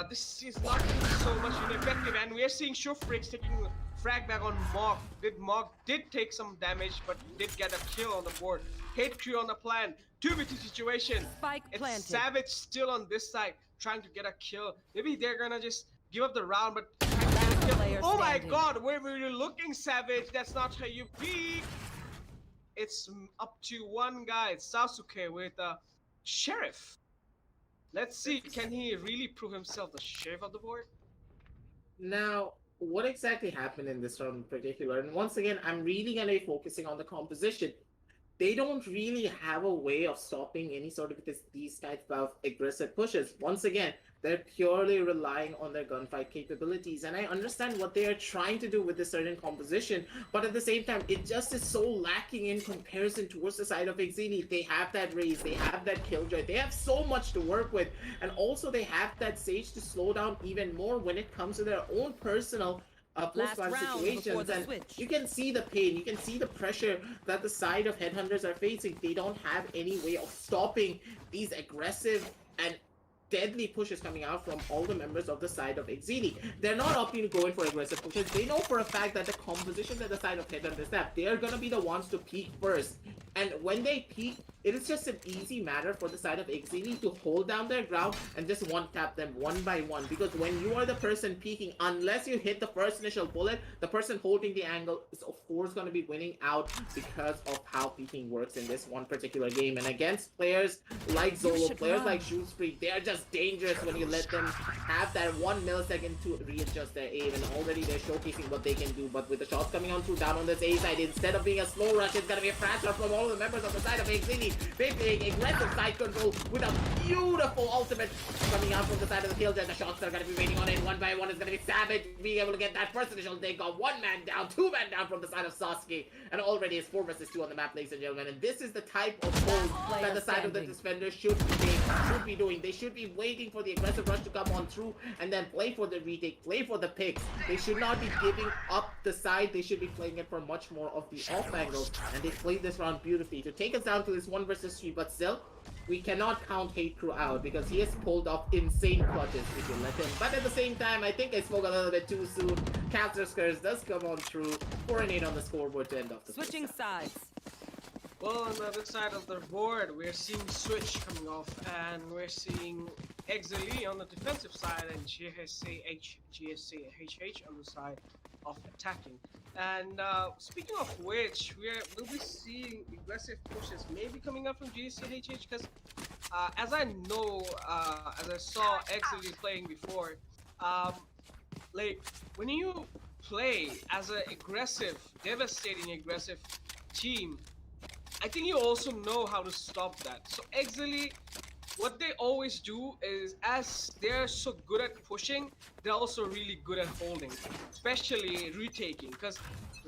this is not so much ineffective, and we are seeing Shufrix taking frag back on Mock. Mock did take some damage, but did get a kill on the board. Hate crew on the plan. 2v2 situation. It's Savage still on this side, trying to get a kill. Maybe they're gonna just give up the round, but oh my god, where were you looking, Savage? That's not how you peek. It's up to one guy. It's Sasuke with a Sheriff. Let's see, can he really prove himself the sheriff of the board? Now, what exactly happened in this round in particular? And once again, I'm really going to be focusing on the composition. They don't really have a way of stopping any sort of these types of aggressive pushes. Once again, they're purely relying on their gunfight capabilities, and I understand what they are trying to do with this certain composition, but at the same time, it just is so lacking in comparison towards the side of Exceeli. They have that raise, they have that killjoy, they have so much to work with, and also they have that Sage to slow down even more when it comes to their own personal post-ban round before situations, the and switch. you can see the pain, you can see the pressure that the side of Headhunters are facing. They don't have any way of stopping these aggressive and deadly pushes coming out from all the members of the side of Exceeli. They're not opting to go in for aggressive pushes. They know for a fact that the composition that the side of Headhunters have, they are gonna be the ones to peak first. And when they peak, it is just an easy matter for the side of Exceeli to hold down their ground and just one-tap them one by one. Because when you are the person peaking, unless you hit the first initial bullet, the person holding the angle is of course going to be winning out because of how peaking works in this one particular game. And against players like Zolo, players like Shoespree, they are just dangerous when you let them have that 1 millisecond to readjust their aim. And already they're showcasing what they can do. But with the shots coming on through down on this A side, instead of being a slow rush, it's going to be a fast rush from all the members of the side of Exceeli. They playing aggressive side control with a beautiful ultimate coming out from the side of the field, and the shots are going to be waiting on it one by one. Is going to be Savage being able to get that first initial. They got 1 man down, 2 man down from the side of Sasuke, and already it's 4 versus 2 on the map, ladies and gentlemen. And this is the type of hold that the side of the defender should be doing. They should be waiting for the aggressive rush to come on through and then play for the retake, play for the picks. They should not be giving up the side. They should be playing it for much more of the off angles, and they played this round beautifully to take us down to this 1 versus 3. But still, we cannot count Hate Crew out because he has pulled off insane clutches if you let him. But at the same time, I think I spoke a little bit too soon. Counter Skurs does come on through for an 8 on the scoreboard to end off the Switching first half. sides. Well, on the other side of the board, we're seeing Switch coming off, and we're seeing Exceeli on the defensive side, and GSAH on the side of attacking. And speaking of which, we'll be seeing aggressive pushes maybe coming up from GSAH, because as I know, as I saw Exceeli playing before, like when you play as an aggressive, devastating aggressive team, I think you also know how to stop that. So Exceeli, what they always do is, as they're so good at pushing, they're also really good at holding, especially retaking, because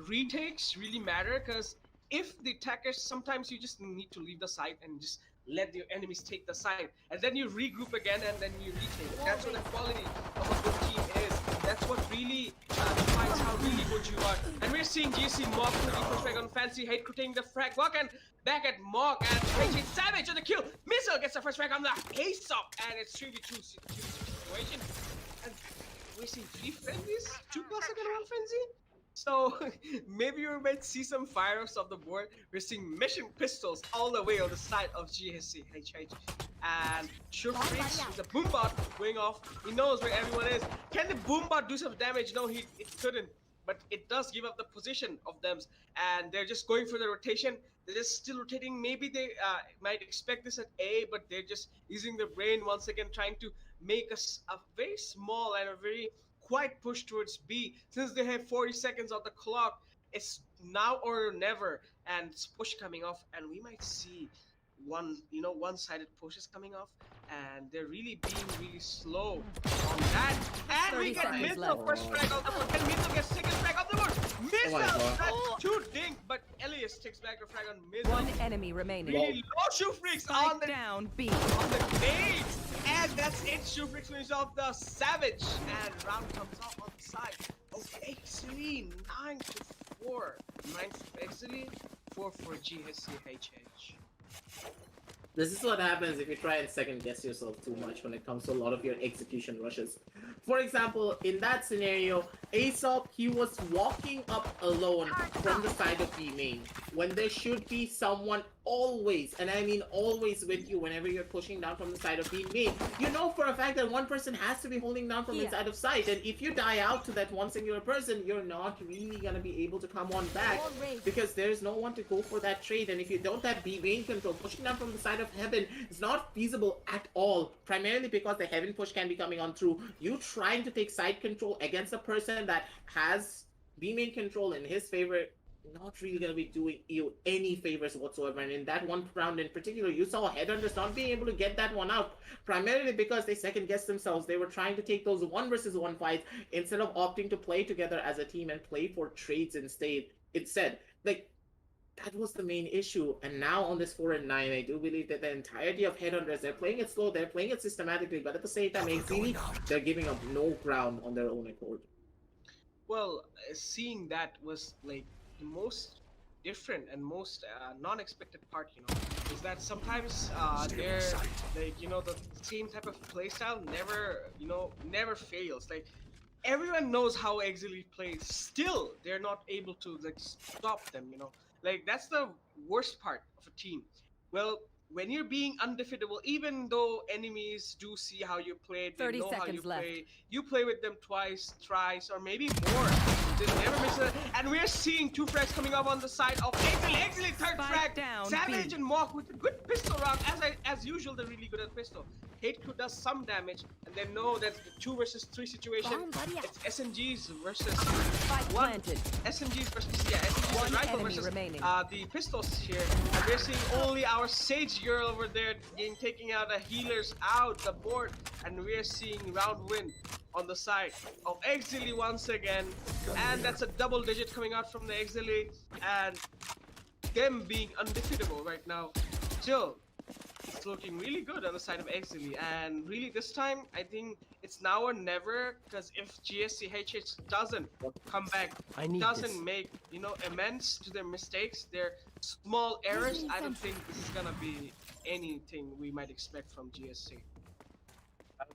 retakes really matter, because if the attackers, sometimes you just need to leave the site and just let your enemies take the site, and then you regroup again and then you retake. That's what the quality of a good team is. That's what really defines how really good you are. And we're seeing GC Mog with the first frag on Fancy, Hate creating the frag walk, and back at Mog, and HH Savage on the kill. Missile gets the first frag on the Ace up, and it's 3v2 situation. And we're seeing 3 frenzies, 2 classic and 1 frenzy. So maybe we might see some fire-ups of the board. We're seeing mission pistols all the way on the side of GSAH. And Sure Freaks with the boombot going off. He knows where everyone is. Can the boombot do some damage? No, it couldn't. But it does give up the position of them. And they're just going for the rotation. They're just still rotating. Maybe they might expect this at A, but they're just using their brain once again, trying to make a very small and a very quiet push towards B. Since they have 40 seconds on the clock, it's now or never, and it's push coming off, and we might see one-sided pushes coming off, and they're really being really slow on that. And we get Missile first frag off the board. Can Missile get second frag off the board? Missile! That's 2 dink, but Elias takes back a frag on Missile. 1 enemy remaining. Really low Shoe Freaks on the down B. on the gate. And that's it. Shoe Freaks wins off the Savage, and round comes off on the side of Exceeli. 9-4. 9 for Exceeli, 4 for GSCHH. This is what happens if you try and second guess yourself too much when it comes to a lot of your execution rushes. For example, in that scenario, Aesop, he was walking up alone from the side of B main when there should be someone always, and I mean always with you whenever you're pushing down from the side of being me. You know for a fact that one person has to be holding down from inside of sight, and if you die out to that one singular person, you're not really gonna be able to come on back because there's no one to go for that trade. And if you don't have B main control, pushing down from the side of heaven is not feasible at all, primarily because the heaven push can be coming on through. You trying to take side control against a person that has B main control in his favor, not really going to be doing you any favors whatsoever. And in that one round in particular, you saw Headhunters not being able to get that one out, primarily because they second guessed themselves. They were trying to take those 1-versus-1 fights instead of opting to play together as a team and play for trades instead. Like, that was the main issue. And now on this 4-9, I do believe that the entirety of Headhunters, they're playing it slow, they're playing it systematically, but at the same time, Exceeli, they're giving up no ground on their own accord. Well, seeing that was like the most different and most non-expected part, you know, is that sometimes they're like, you know, the same type of playstyle never fails. Like, everyone knows how Exceeli plays, still they're not able to like stop them, you know. Like, that's the worst part of a team. Well, when you're being undefeatable, even though enemies do see how you play, they 30 know how you seconds left. play, you play with them twice, thrice, or maybe more. They never miss it. And we're seeing 2 frags coming up on the side of Exceeli, third Spike frag. down, Savage B. and Mock with a good pistol round. As usual, they're really good at pistol. Hate Crew does some damage, and they know that the 2-versus-3 situation, it's SMGs versus Spike one. planted. SMGs versus SMGs One rifle enemy versus remaining. the pistols here. And we're seeing only our Sage girl over there taking out the healers out the board, and we're seeing round win on the side of Exceeli once again, and that's a double digit coming out from the Exceeli, and them being undefeatable right now. Still, it's looking really good on the side of Exceeli, and really this time I think it's now or never, because if GSCHH doesn't come back, doesn't make, you know, amends to their mistakes, their small errors, I don't think this is gonna be anything we might expect from GSC.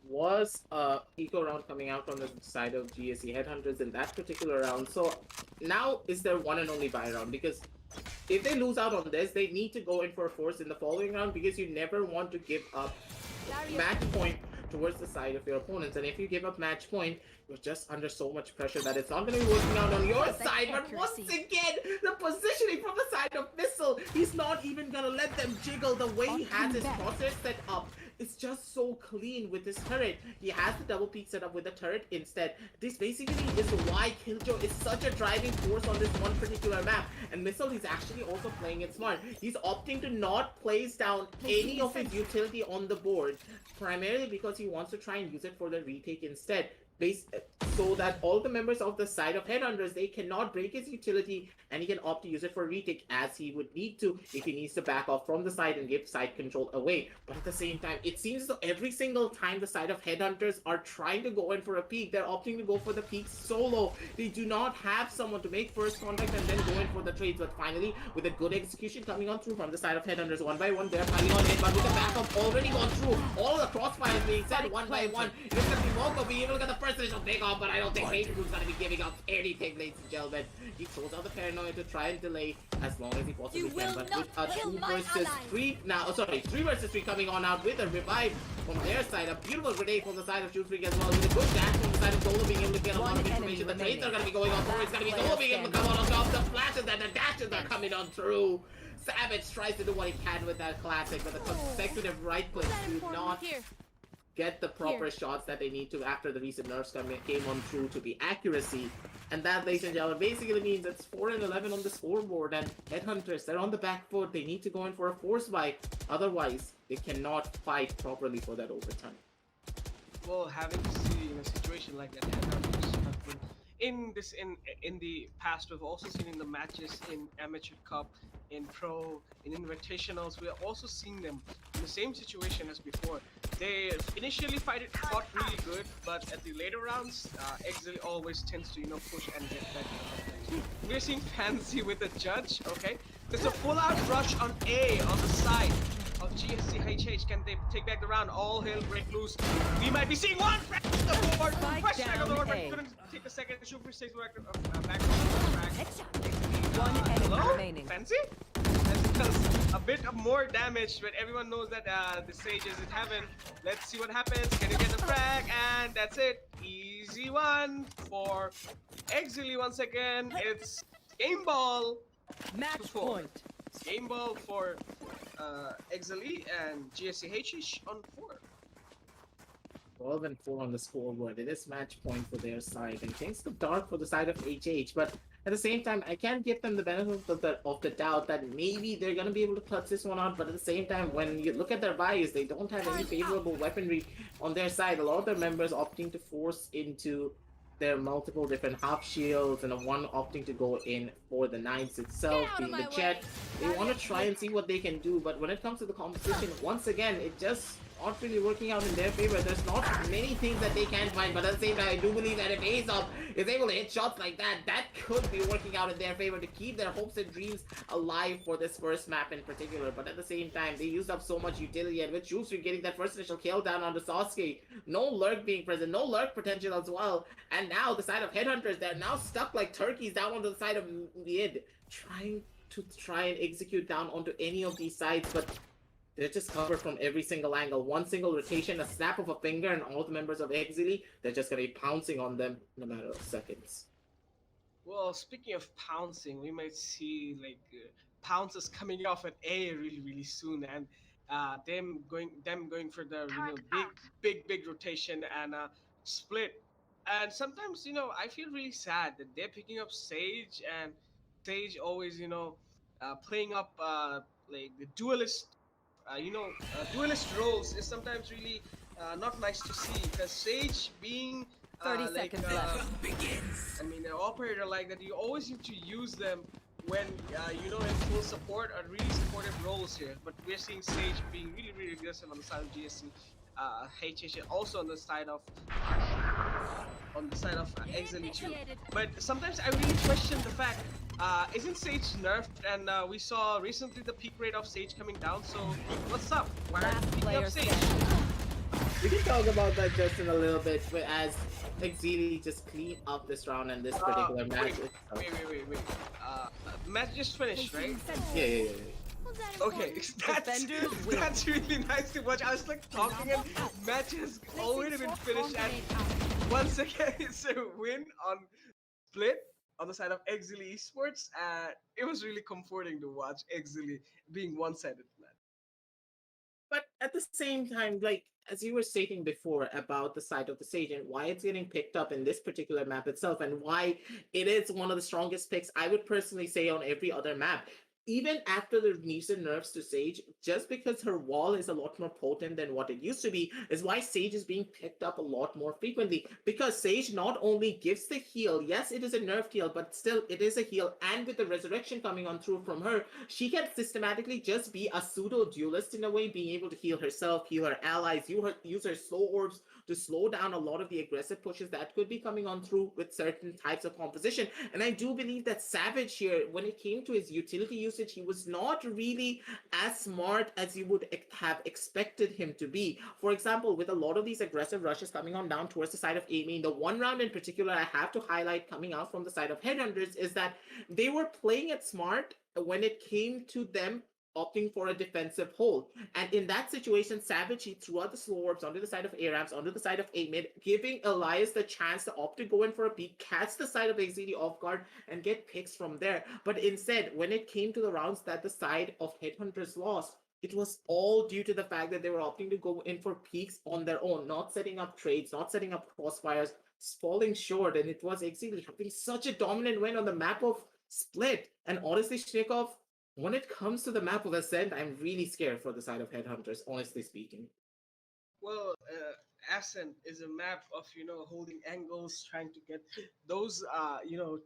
Was eco round coming out on the side of GSC Headhunters in that particular round. So now is their one and only buy round, because if they lose out on this, they need to go in for a force in the following round, because you never want to give up match point towards the side of your opponents. And if you give up match point, you're just under so much pressure that it's not going to be working out on your side. But once again, the positioning from the side of Missile, he's not even going to let them jiggle. The way he has his crosshairs set up, it's just so clean with this turret. He has the double peek set up with the turret instead. This basically is why Killjoy is such a driving force on this one particular map. And Missile is actually also playing it smart. He's opting to not place down any of his utility on the board, primarily because he wants to try and use it for the retake instead. So that all the members of the side of Headhunters, they cannot break his utility, and he can opt to use it for retake as he would need to if he needs to back off from the side and give side control away. But at the same time, it seems as though every single time the side of Headhunters are trying to go in for a peek, they're opting to go for the peek solo. They do not have someone to make first contact and then go in for the trades. But finally, with a good execution coming on through from the side of Headhunters, one by one, they're piling on in, but with the backup already gone through, all the crossfires being set one by one. It's going to be BongoBD, even got the first initial takeoff, but I don't think Hate Crew's gonna be giving up anything, ladies and gentlemen. He throws out the paranoia to try and delay as long as he possibly can, but with a 3 versus 3 coming on out with a revive from their side, a beautiful grenade from the side of Shootfreak as well, with a good dash from the side of Dolo being able to get a lot of information. The trades are gonna be going on through, it's gonna be Dolo being able to come on top, the flashes and the dashes are coming on through. Savage tries to do what he can with that classic, but the consecutive right clicks do not get the proper shots that they need to after the recent nerfs came on through to the accuracy. And that, ladies and gentlemen, basically means it's 4-11 on the scoreboard, and Headhunters, they're on the back foot. They need to go in for a force buy, otherwise they cannot fight properly for that overtime. Well, having to see in a situation like that, Headhunters have been in the past. We've also seen in the matches in Amateur Cup, in Pro, in Invitationals, we are also seeing them in the same situation as before. They initially fought really good, but at the later rounds, Exceeli always tends to, you know, push and get back. We're seeing Fancy with a judge, okay? There's a full-out rush on A on the side of GSCHH. Can they take back the round? All hell break loose. We might be seeing one frag on the board. Fresh frag on the board, but couldn't take the second. Shootfreak takes back on the track. One enemy Hello? remaining. Fancy? as it does a bit of more damage, but everyone knows that the Sage is in heaven. Let's see what happens. Can you get the frag? And that's it. Easy one for Exceeli once again. It's game ball. Match 4. point. Game ball for Exceeli and GSCH on 4. 12 and 4 on the scoreboard. It is match point for their side, and things look dark for the side of HH. But at the same time, I can't give them the benefit of the doubt that maybe they're gonna be able to clutch this one out. But at the same time, when you look at their buys, they don't have any favorable weaponry on their side. A lot of their members opting to force into their multiple different half shields, and one opting to go in for the knights itself, Get out of being the my jet. way. They want to try and see what they can do, but when it comes to the competition, once again, it just not really working out in their favor. There's not many things that they can find, but at the same time, I do believe that if Aesop is able to hit shots like that, that could be working out in their favor to keep their hopes and dreams alive for this first map in particular. But at the same time, they used up so much utility, and with Juicer getting that first initial kill down onto Sasuke, no lurk being present, no lurk potential as well, and now the side of Headhunters, they're now stuck like turkeys down onto the side of mid, trying and execute down onto any of these sides, but they're just covered from every single angle. One single rotation, a snap of a finger, and all the members of Exceeli, they're just gonna be pouncing on them in a matter of seconds. Well, speaking of pouncing, we might see like pounces coming off at A really soon, and them going for the big rotation and split. And sometimes I feel really sad that they're picking up Sage, and Sage always playing up like the duelist roles is sometimes really not nice to see, because Sage being 30 like seconds left. I mean, an operator like that, you always need to use them when in full support or really supportive roles here. But we're seeing Sage being really aggressive on the side of GSC, HH also on the side of Exceeli too. But sometimes I really question the fact, isn't Sage nerfed? And we saw recently the peak rate of Sage coming down. So what's up? Why are Last you picking player up Sage? standing. We can talk about that just in a little bit, but as Exceeli just clean up this round and this particular match. Wait. Match just finished, right? Yeah. Okay, Defenders win. that's really nice to watch. I was like talking and match has already been finished, and once again it's a win on split on the side of Exceeli Esports. It was really comforting to watch Exceeli being one-sided, man. But at the same time, like as you were stating before about the side of the Sage and why it's getting picked up in this particular map itself, and why it is one of the strongest picks, I would personally say, on every other map. Even after the recent nerfs to Sage, just because her wall is a lot more potent than what it used to be, is why Sage is being picked up a lot more frequently. Because Sage not only gives the heal, yes, it is a nerfed heal, but still it is a heal, and with the resurrection coming on through from her, she can systematically just be a pseudo duelist in a way, being able to heal herself, heal her allies, use her slow orbs to slow down a lot of the aggressive pushes that could be coming on through with certain types of composition. And I do believe that Savage here, when it came to his utility usage, he was not really as smart as you would have expected him to be. For example, with a lot of these aggressive rushes coming on down towards the side of Amy, the one round in particular I have to highlight coming out from the side of Headhunters is that they were playing it smart when it came to them opting for a defensive hold. And in that situation, Savage, he threw out the slow orbs onto the side of A-Ramps, onto the side of A-Mid, giving Elias the chance to opt to go in for a peek, catch the side of Exceeli off guard, and get picks from there. But instead, when it came to the rounds that the side of Headhunters lost, it was all due to the fact that they were opting to go in for peaks on their own, not setting up trades, not setting up crossfires, falling short. And it was Exceeli having such a dominant win on the map of Split. And honestly, Shnikov, when it comes to the map of Ascent, I'm really scared for the side of Headhunters, honestly speaking. Well, Ascent is a map of holding angles, trying to get those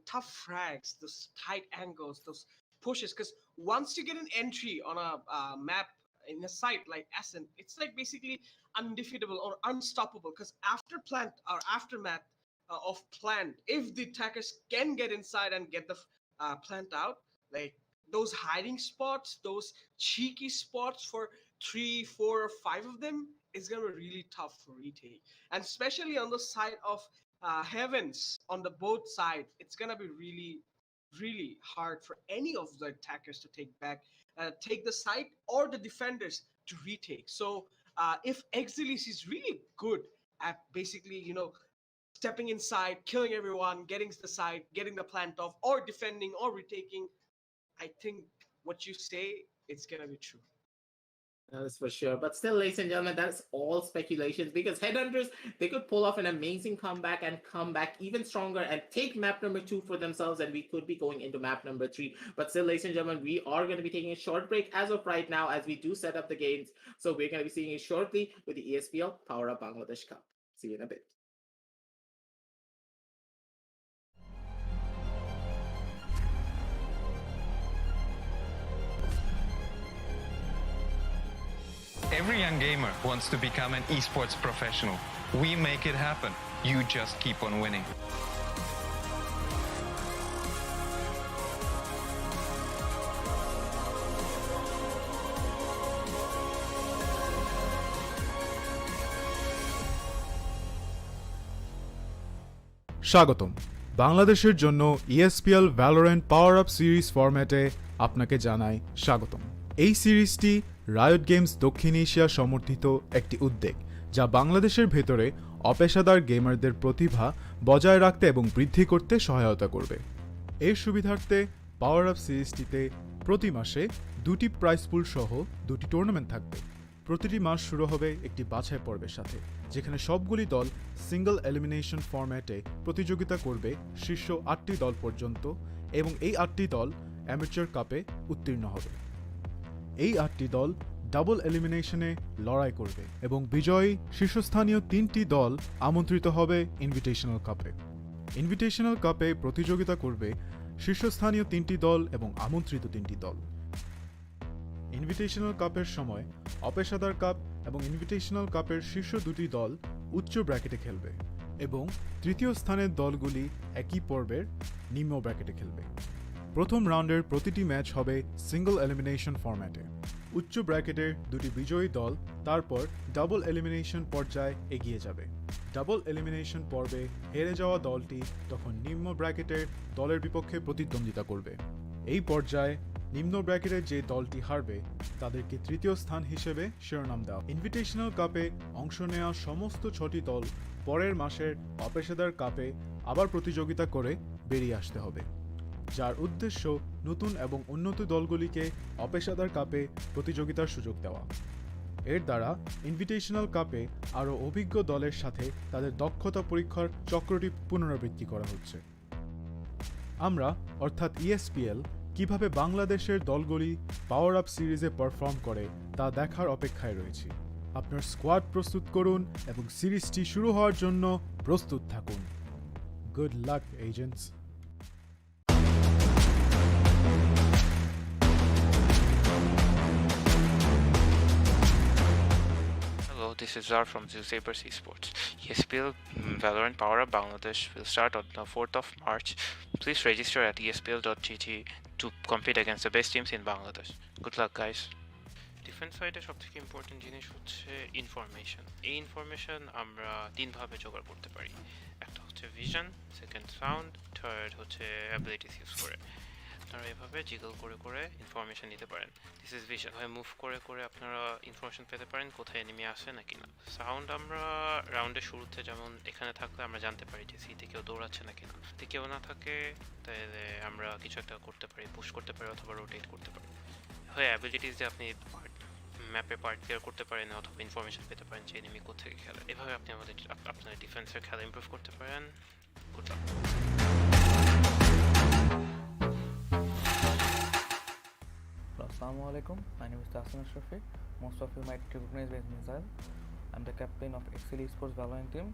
tough frags, those tight angles, those pushes. Because once you get an entry on a map in a site like Ascent, it's like basically undefeatable or unstoppable. Because after plant or aftermath of plant, if the attackers can get inside and get the plant out, like those hiding spots, those cheeky spots for 3, 4, or 5 of them is gonna be really tough for retake, and especially on the side of Heavens on the both sides, it's gonna be really really hard for any of the attackers to take the site or the defenders to retake. So if Exceeli is really good at basically, stepping inside, killing everyone, getting the site, getting the plant off, or defending or retaking, I think what you say, it's gonna be true. That is for sure. But still, ladies and gentlemen, that's all speculations because Headhunters, they could pull off an amazing comeback and come back even stronger and take map number 2 for themselves, and we could be going into map number 3. But still, ladies and gentlemen, we are going to be taking a short break as of right now as we do set up the games. So we're going to be seeing you shortly with the ESPL PowerUp Bangladesh Cup. See you in a bit. Every young gamer wants to become an esports professional. We make it happen. You just keep on winning. স্বাগতম বাংলাদেশের জন্য ESPL Valorant PowerUp series ফরম্যাটে আপনাকে জানাই স্বাগতম। এই সিরিজটি riot games দক্ষিণ এশিয়া সমর্থিত একটি উদ্যোগ যা বাংলাদেশের ভেতরে অপেশাদার গেমারদের প্রতিভা বজায় রাখতে এবং বৃদ্ধি করতে সহায়তা করবে। এর সুবিধার্থে পাওয়ার আপ সিরিজটিতে প্রতি মাসে 2টি প্রাইজ পুল সহ 2টি টুর্নামেন্ট থাকবে। প্রতিটি মাস শুরু হবে একটি বাছাই পর্বের সাথে, যেখানে সবগুলি দল সিঙ্গল এলিমিনেশন ফরম্যাটে প্রতিযোগিতা করবে শীর্ষ 8টি দল পর্যন্ত, এবং এই 8টি দল অ্যামেচার কাপে উত্তীর্ণ হবে। এই 8টি দল ডাবল এলিমিনেশনে লড়াই করবে এবং বিজয়ী শীর্ষস্থানীয় 3টি দল আমন্ত্রিত হবে ইনভিটেশনাল কাপে। ইনভিটেশনাল কাপে প্রতিযোগিতা করবে শীর্ষস্থানীয় 3টি দল এবং আমন্ত্রিত 3টি দল। ইনভিটেশনাল কাপের সময় অপেশাদার কাপ এবং ইনভিটেশনাল কাপের শীর্ষ 2টি দল উচ্চ ব্র্যাকেটে খেলবে এবং তৃতীয় স্থানের দলগুলি একই পর্বের নিম্ন ব্র্যাকেটে খেলবে। প্রথম রাউন্ডের প্রতিটি ম্যাচ হবে সিঙ্গল এলিমিনেশন ফরম্যাটে। উচ্চ ব্র্যাকেটের 2টি বিজয়ী দল তারপর ডাবল এলিমিনেশন পর্যায়ে এগিয়ে যাবে। ডাবল এলিমিনেশন পর্বে হেরে যাওয়া দলটি তখন নিম্ন ব্র্যাকেটের দলের বিপক্ষে প্রতিদ্বন্দ্বিতা করবে। এই পর্যায়ে নিম্ন ব্র্যাকেটের যে দলটি হারবে তাদেরকে তৃতীয় স্থান হিসেবে শিরোনাম দেওয়া। ইনভিটেশনাল কাপে অংশ নেওয়া সমস্ত 6টি দল পরের মাসের অপেশাদার কাপে আবার প্রতিযোগিতা করে বেরিয়ে আসতে হবে, যার উদ্দেশ্য নতুন এবং উন্নত দলগুলিকে অপেশাদার কাপে প্রতিযোগিতার সুযোগ দেওয়া। এর দ্বারা ইনভিটেশনাল কাপে আরও অভিজ্ঞ দলের সাথে তাদের দক্ষতা পরীক্ষার চক্রটি পুনরাবৃত্তি করা হচ্ছে। আমরা অর্থাৎ ESPL কিভাবে বাংলাদেশের দলগুলি পাওয়ার আপ সিরিজে পারফর্ম করে তা দেখার অপেক্ষায় রয়েছি। আপনার স্কোয়াড প্রস্তুত করুন এবং সিরিজটি শুরু হওয়ার জন্য প্রস্তুত থাকুন। Good luck agents. Hello, this is Zar from Sabers Esports. ESPL Valorant PowerUp Bangladesh will start on the 4th of March. Please register at espl.gt to compete against the best teams in Bangladesh. Good luck, guys. Defence সাইডে সবথেকে important জিনিস হচ্ছে information. এই information আমরা তিনভাবে জোগাড় করতে পারি। একটা হচ্ছে ভিশন, সেকেন্ড সাউন্ড, থার্ড হচ্ছে অ্যাবিলিটিস ইউজ করে। আপনারা এভাবে জিগল করে করে ইনফরমেশন নিতে পারেন। This is vision. হয় মুভ করে করে আপনারা ইনফরমেশন পেতে পারেন কোথায় এনিমি আসে নাকি না। সাউন্ড আমরা রাউন্ডের শুরুতে যেমন এখানে থাকলে আমরা জানতে পারি যে সিতে কেউ দৌড়াচ্ছে নাকি না। যদি কেউ না থাকে তাহলে আমরা কিছু একটা করতে পারি, পুশ করতে পারি অথবা রোটেট করতে পারি। হয় অ্যাবিলিটিস দিয়ে আপনি ম্যাপে পার্ট ক্লিয়ার করতে পারেন অথবা ইনফরমেশন পেতে পারেন যে এনিমি কোথা থেকে খেলে। এভাবে আপনি আপনার ডিফেন্সের খেলা ইমপ্রুভ করতে পারেন। Good luck. Assalamu alaikum. My name is Tassim Ashrafi. Most of you might recognize me as Mizal. I'm the captain of Exceeli Esports Valorant team.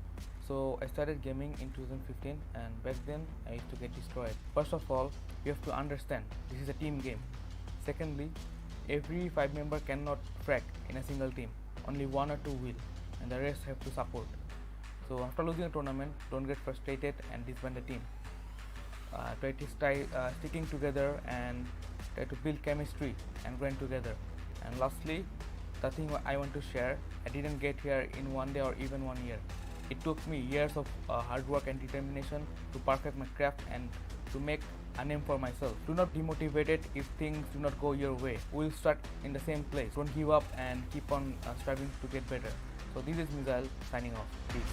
So I started gaming in 2015, and back then I used to get destroyed. First of all, you have to understand this is a team game. Secondly, every 5 member cannot frag in a single team. Only 1 or 2 will, and the rest have to support. So after losing a tournament, don't get frustrated and disband the team. Try to sticking together and try to build chemistry and grind together. And lastly, the thing I want to share, I didn't get here in 1 day or even 1 year. It took me years of hard work and determination to perfect my craft and to make a name for myself. Do not be motivated if things do not go your way. We'll start in the same place. Don't give up and keep on striving to get better. So this is Mizail signing off. Peace.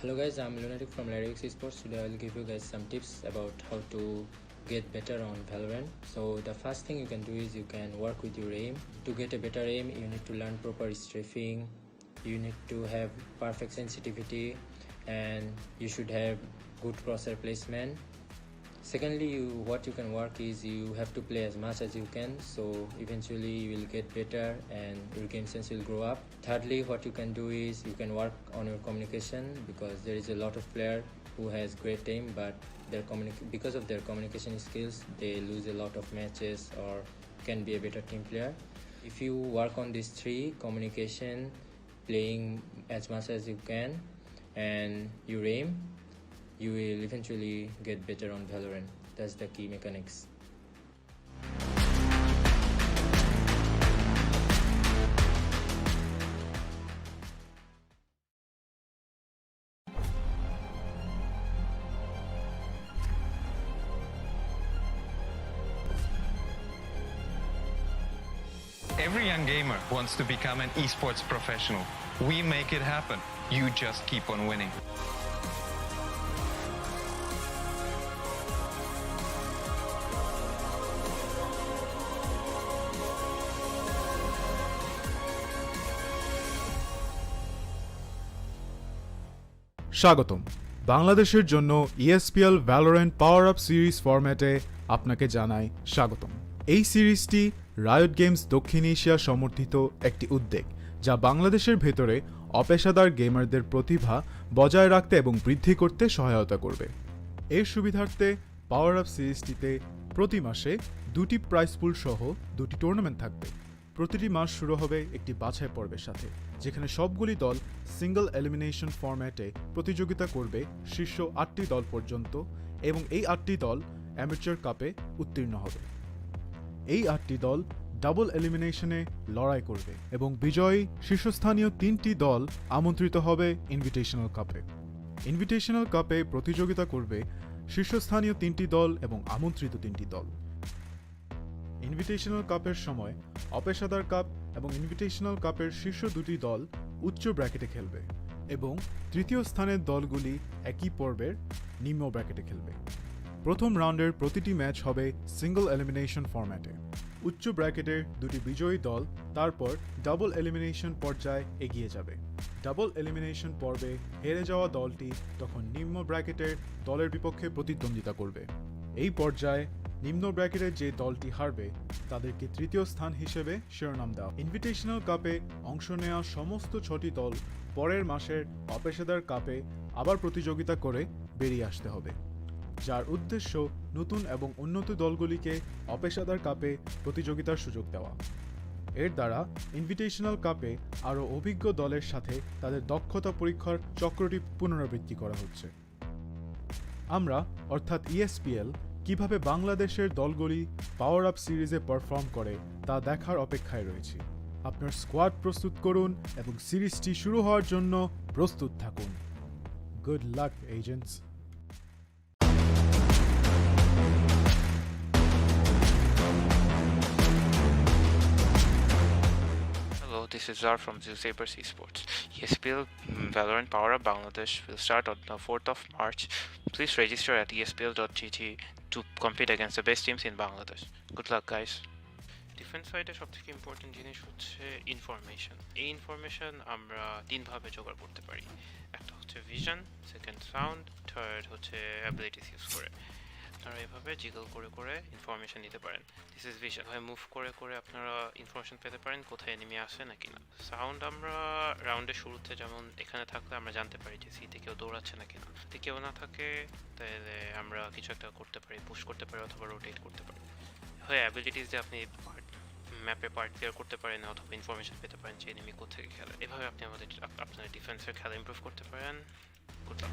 Hello guys, I'm Lunatic from Esports. Today I will give you guys some tips about how to get better on Valorant. So the first thing you can do is you can work with your aim. To get a better aim, you need to learn proper strafing, you need to have perfect sensitivity, and you should have good crosshair placement. Secondly, what you can work is you have to play as much as you can, so eventually you will get better and your game sense will grow up. Thirdly, what you can do is you can work on your communication, because there is a lot of player who has great aim, but because of their communication skills they lose a lot of matches or can be a better team player. If you work on these three: communication, playing as much as you can, and your aim, you will eventually get better on Valorant. That's the key mechanics. Every young gamer wants to become an esports professional. We make it happen. You just keep on winning. স্বাগতম। বাংলাদেশের জন্য ESPL Valorant PowerUp series ফরম্যাটে আপনাকে জানাই স্বাগতম। এই সিরিজটি riot games দক্ষিণ এশিয়া সমর্থিত একটি উদ্যোগ, যা বাংলাদেশের ভেতরে অপেশাদার গেমারদের প্রতিভা বজায় রাখতে এবং বৃদ্ধি করতে সহায়তা করবে। এর সুবিধার্থে PowerUp সিরিজটিতে প্রতি মাসে 2টি প্রাইজ পুল সহ 2টি টুর্নামেন্ট থাকবে। প্রতিটি মাস শুরু হবে একটি বাছাই পর্বের সাথে, যেখানে সবগুলি দল সিঙ্গল এলিমিনেশন ফরম্যাটে প্রতিযোগিতা করবে শীর্ষ 8টি দল পর্যন্ত, এবং এই 8টি দল অ্যামেচার কাপে উত্তীর্ণ হবে। এই 8টি দল ডাবল এলিমিনেশনে লড়াই করবে এবং বিজয়ী শীর্ষস্থানীয় 3টি দল আমন্ত্রিত হবে ইনভিটেশনাল কাপে। ইনভিটেশনাল কাপে প্রতিযোগিতা করবে শীর্ষস্থানীয় 3টি দল এবং আমন্ত্রিত 3টি দল। ইনভিটেশনাল কাপের সময় অপেশাদার কাপ এবং ইনভিটেশনাল কাপের শীর্ষ 2টি দল উচ্চ ব্র্যাকেটে খেলবে, এবং তৃতীয় স্থানের দলগুলি একই পর্বের নিম্ন ব্র্যাকেটে খেলবে। প্রথম রাউন্ডের প্রতিটি ম্যাচ হবে সিঙ্গল এলিমিনেশন ফরম্যাটে। উচ্চ ব্র্যাকেটের 2টি বিজয়ী দল তারপর ডাবল এলিমিনেশন পর্যায়ে এগিয়ে যাবে। ডাবল এলিমিনেশন পর্বে হেরে যাওয়া দলটি তখন নিম্ন ব্র্যাকেটের দলের বিপক্ষে প্রতিদ্বন্দ্বিতা করবে। এই পর্যায়ে নিম্ন ব্র্যাকেটের যে দলটি হারবে তাদেরকে তৃতীয় স্থান হিসেবে শিরোনাম দেওয়া। ইনভিটেশনাল কাপে অংশ নেওয়া সমস্ত 6টি দল পরের মাসের অপেশাদার কাপে আবার প্রতিযোগিতা করে বেরিয়ে আসতে হবে, যার উদ্দেশ্য নতুন এবং উন্নত দলগুলিকে অপেশাদার কাপে প্রতিযোগিতার সুযোগ দেওয়া। এর দ্বারা ইনভিটেশনাল কাপে আরও অভিজ্ঞ দলের সাথে তাদের দক্ষতা পরীক্ষার চক্রটি পুনরাবৃত্তি করা হচ্ছে। আমরা অর্থাৎ ESPL কিভাবে বাংলাদেশের দলগুলি পাওয়ার আপ সিরিজে পারফর্ম করে তা দেখার অপেক্ষায় রয়েছি। আপনার স্কোয়াড প্রস্তুত করুন এবং সিরিজটি শুরু হওয়ার জন্য প্রস্তুত থাকুন। Good luck agents. Hello, this is Zar from Sabers Esports. ESPL Valorant PowerUp Bangladesh will start on the 4th of March. Please register at espl.gt to compete against the best teams in Bangladesh. Good luck, guys. Defence সাইডে সবথেকে important জিনিস হচ্ছে information. এই information আমরা তিনভাবে জোগাড় করতে পারি। একটা হচ্ছে ভিশন, সেকেন্ড সাউন্ড, থার্ড হচ্ছে অ্যাবিলিটিস ইউজ করে। আপনারা এভাবে জিগল করে করে ইনফরমেশন নিতে পারেন। This is vision. ভাবে মুভ করে করে আপনারা ইনফরমেশন পেতে পারেন কোথায় এনিমি আসে নাকি না। সাউন্ড আমরা রাউন্ডের শুরুতে যেমন এখানে থাকলে আমরা জানতে পারি যে সিতে কেউ দৌড়াচ্ছে নাকি না। যদি কেউ না থাকে তাহলে আমরা কিছু একটা করতে পারি, পুশ করতে পারি অথবা রোটেট করতে পারি। হয় অ্যাবিলিটিস দিয়ে আপনি ম্যাপে পার্ট ক্লিয়ার করতে পারেন অথবা ইনফরমেশন পেতে পারেন যে এনিমি কোথেকে খেলে। এভাবে আপনি আপনার ডিফেন্সের খেলা ইমপ্রুভ করতে পারেন। Good luck.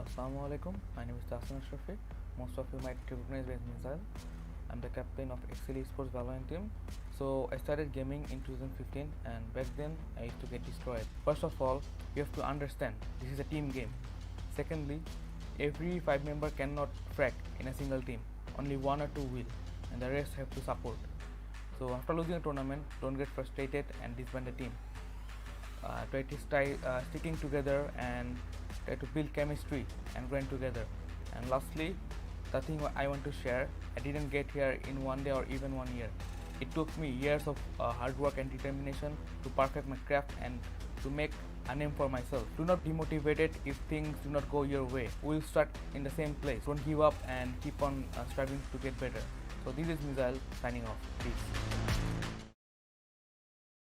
Assalamu alaikum. My name is Ascent. Most of you might recognize me as Mizail. I'm the captain of Exceeli Esports Valorant team. So I started gaming in 2015 and back then I used to get destroyed. First of all, you have to understand this is a team game. Secondly, every 5 member cannot frag in a single team. Only 1 or 2 will and the rest have to support. So after losing a tournament, don't get frustrated and disband the team. Try to sticking together and try to build chemistry and grind together. And lastly, the thing I want to share, I didn't get here in 1 day or even 1 year. It took me years of hard work and determination to perfect my craft and to make a name for myself. Do not be motivated if things do not go your way. We'll start in the same place. Don't give up and keep on striving to get better. So this is Mizail signing off. Peace.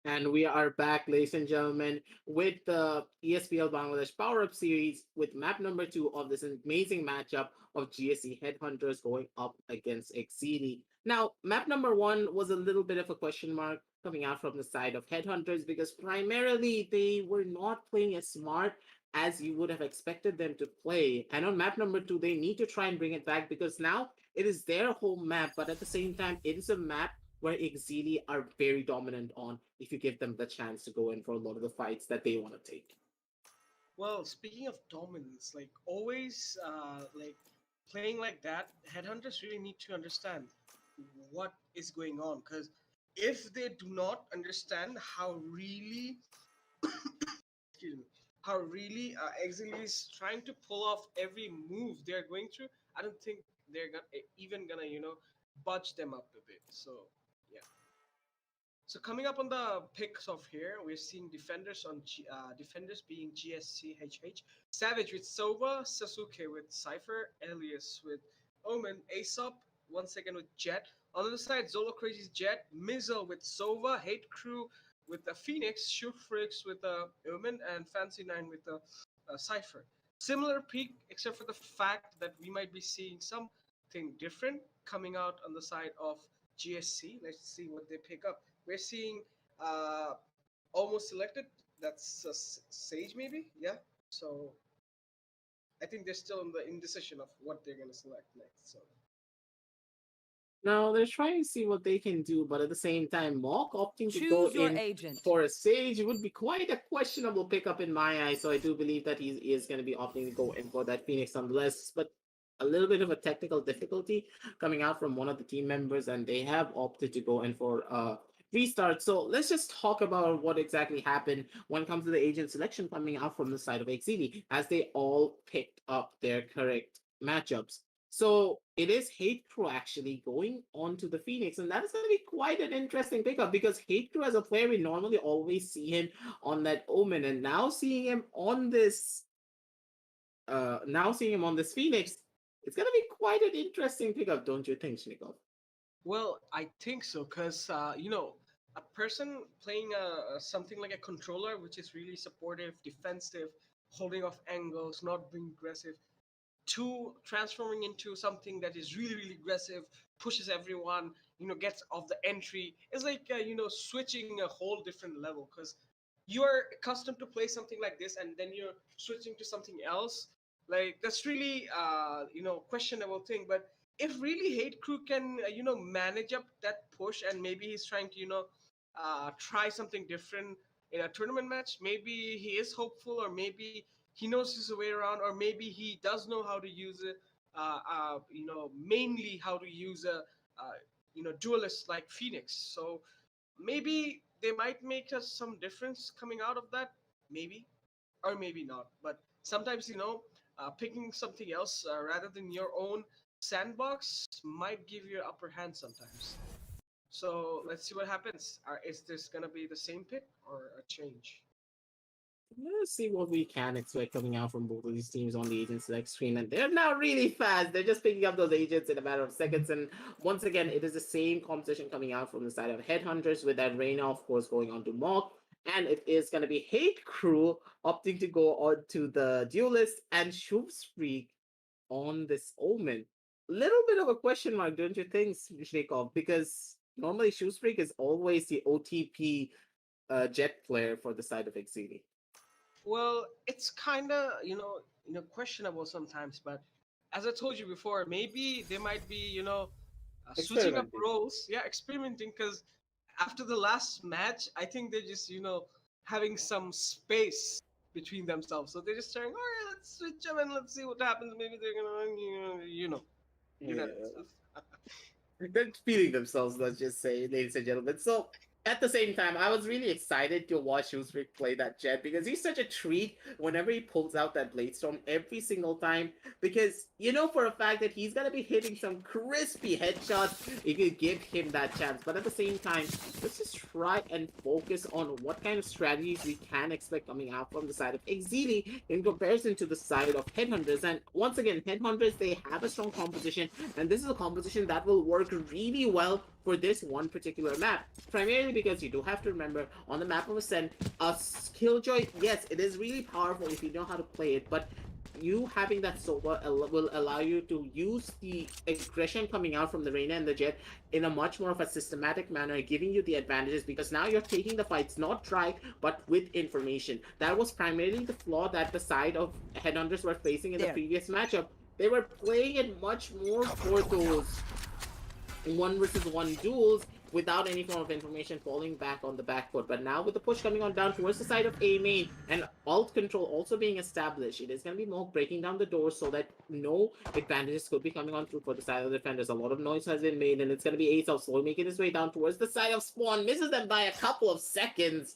And we are back, ladies and gentlemen, with the ESPL Bangladesh PowerUp series with map number 2 of this amazing matchup of GSE Headhunters going up against Exceeli. Now, map number 1 was a little bit of a question mark coming out from the side of Headhunters because primarily they were not playing as smart as you would have expected them to play. And on map number 2, they need to try and bring it back because now it is their home map, but at the same time, it is a map where Exceeli are very dominant on if you give them the chance to go in for a lot of the fights that they want to take. Well, speaking of dominance, like always, like playing like that, headhunters really need to understand what is going on. Because if they do not understand how really, excuse me, how really Exili is trying to pull off every move they're going through, I don't think they're even gonna budge them up a bit. So yeah. So coming up on the picks of here, we're seeing defenders on defenders being GSCHH, Savage with Sova, Sasuke with Cypher, Elias with Omen, Aesop once again with Jet. On the other side, Zolo Crazy's Jet, Mizzle with Sova, Hate Crew with the Phoenix, Shufrix with Omen, and Fancy Nine with the Cypher. Similar peak, except for the fact that we might be seeing something different coming out on the side of GSC. Let's see what they pick up. We're seeing almost selected. That's Sage, maybe. Yeah. So I think they're still in the indecision of what they're gonna select next. So now they're trying to see what they can do, but at the same time, Mock opting to go Choose your in agent. for a Sage would be quite a questionable pickup in my eyes. So I do believe that he is going to be opting to go in for that Phoenix nonetheless. But a little bit of a technical difficulty coming out from one of the team members, and they have opted to go in for restart. So let's just talk about what exactly happened when it comes to the agent selection coming out from the side of Exceeli, as they all picked up their correct matchups. So it is Hate Crew actually going on to the Phoenix, and that is going to be quite an interesting pickup because Hate Crew as a player, we normally always see him on that Omen, and now seeing him on this Phoenix, it's going to be quite an interesting pickup, don't you think, Shnikov? well, I think so, because a person playing something like a controller, which is really supportive, defensive, holding off angles, not being aggressive, to transforming into something that is really, really aggressive, pushes everyone, gets off the entry. It's like switching a whole different level because you are accustomed to play something like this, and then you're switching to something else. Like that's really questionable thing. But if really Hate Crew can manage up that push, and maybe he's trying to try something different in a tournament match, maybe he is hopeful, or maybe he knows his way around, or maybe he does know how to use it. Mainly how to use a duelist like Phoenix. So maybe they might make us some difference coming out of that, maybe, or maybe not. But sometimes picking something else rather than your own sandbox might give you an upper hand sometimes. So let's see what happens. Is this gonna be the same pick or a change? Let's see what we can expect coming out from both of these teams on the agent select screen. And they're now really fast. They're just picking up those agents in a matter of seconds. And once again, it is the same competition coming out from the side of Headhunters, with that Reyna, of course, going on to Mock. And it is going to be Hate Crew opting to go on to the Duelist and Shubsfreak on this Omen. Little bit of a question mark, don't you think, Shnikov? Because normally Shubsfreak is always the OTP jet player for the side of Exceeli. Well, it's kind of questionable sometimes, but as I told you before, maybe they might be switching up Experimenting. roles. Yeah, experimenting, because after the last match, I think they're just, having some space between themselves. So they're just saying, all right, let's switch them and let's see what happens. Maybe they're gonna, Yeah. that stuff. They're feeling themselves, let's just say, ladies and gentlemen. So at the same time, I was really excited to watch Usric play that Jet because he's such a treat whenever he pulls out that Blade Storm every single time. Because you know for a fact that he's gonna be hitting some crispy headshots if you give him that chance. But at the same time, let's just try and focus on what kind of strategies we can expect coming out from the side of Exceeli in comparison to the side of Headhunters. And once again, Headhunters, they have a strong composition, and this is a composition that will work really well for this one particular map. Primarily because you do have to remember, on the map of Ascent, a Killjoy, yes, it is really powerful if you know how to play it, but you having that Sova will allow you to use the aggression coming out from the Reyna and the Jet in a much more of a systematic manner, giving you the advantages because now you're taking the fights not dry but with information. That was primarily the flaw that the side of Headhunters were facing in the previous matchup. They were playing it much more for those 1 versus 1 duels without any form of information, falling back on the back foot. But now with the push coming on down towards the side of A main and alt control also being established, it is going to be more breaking down the doors so that no advantages could be coming on through for the side of the defenders. A lot of noise has been made, and it's going to be Ace of slowly making his way down towards the side of Spawn, misses them by a couple of seconds.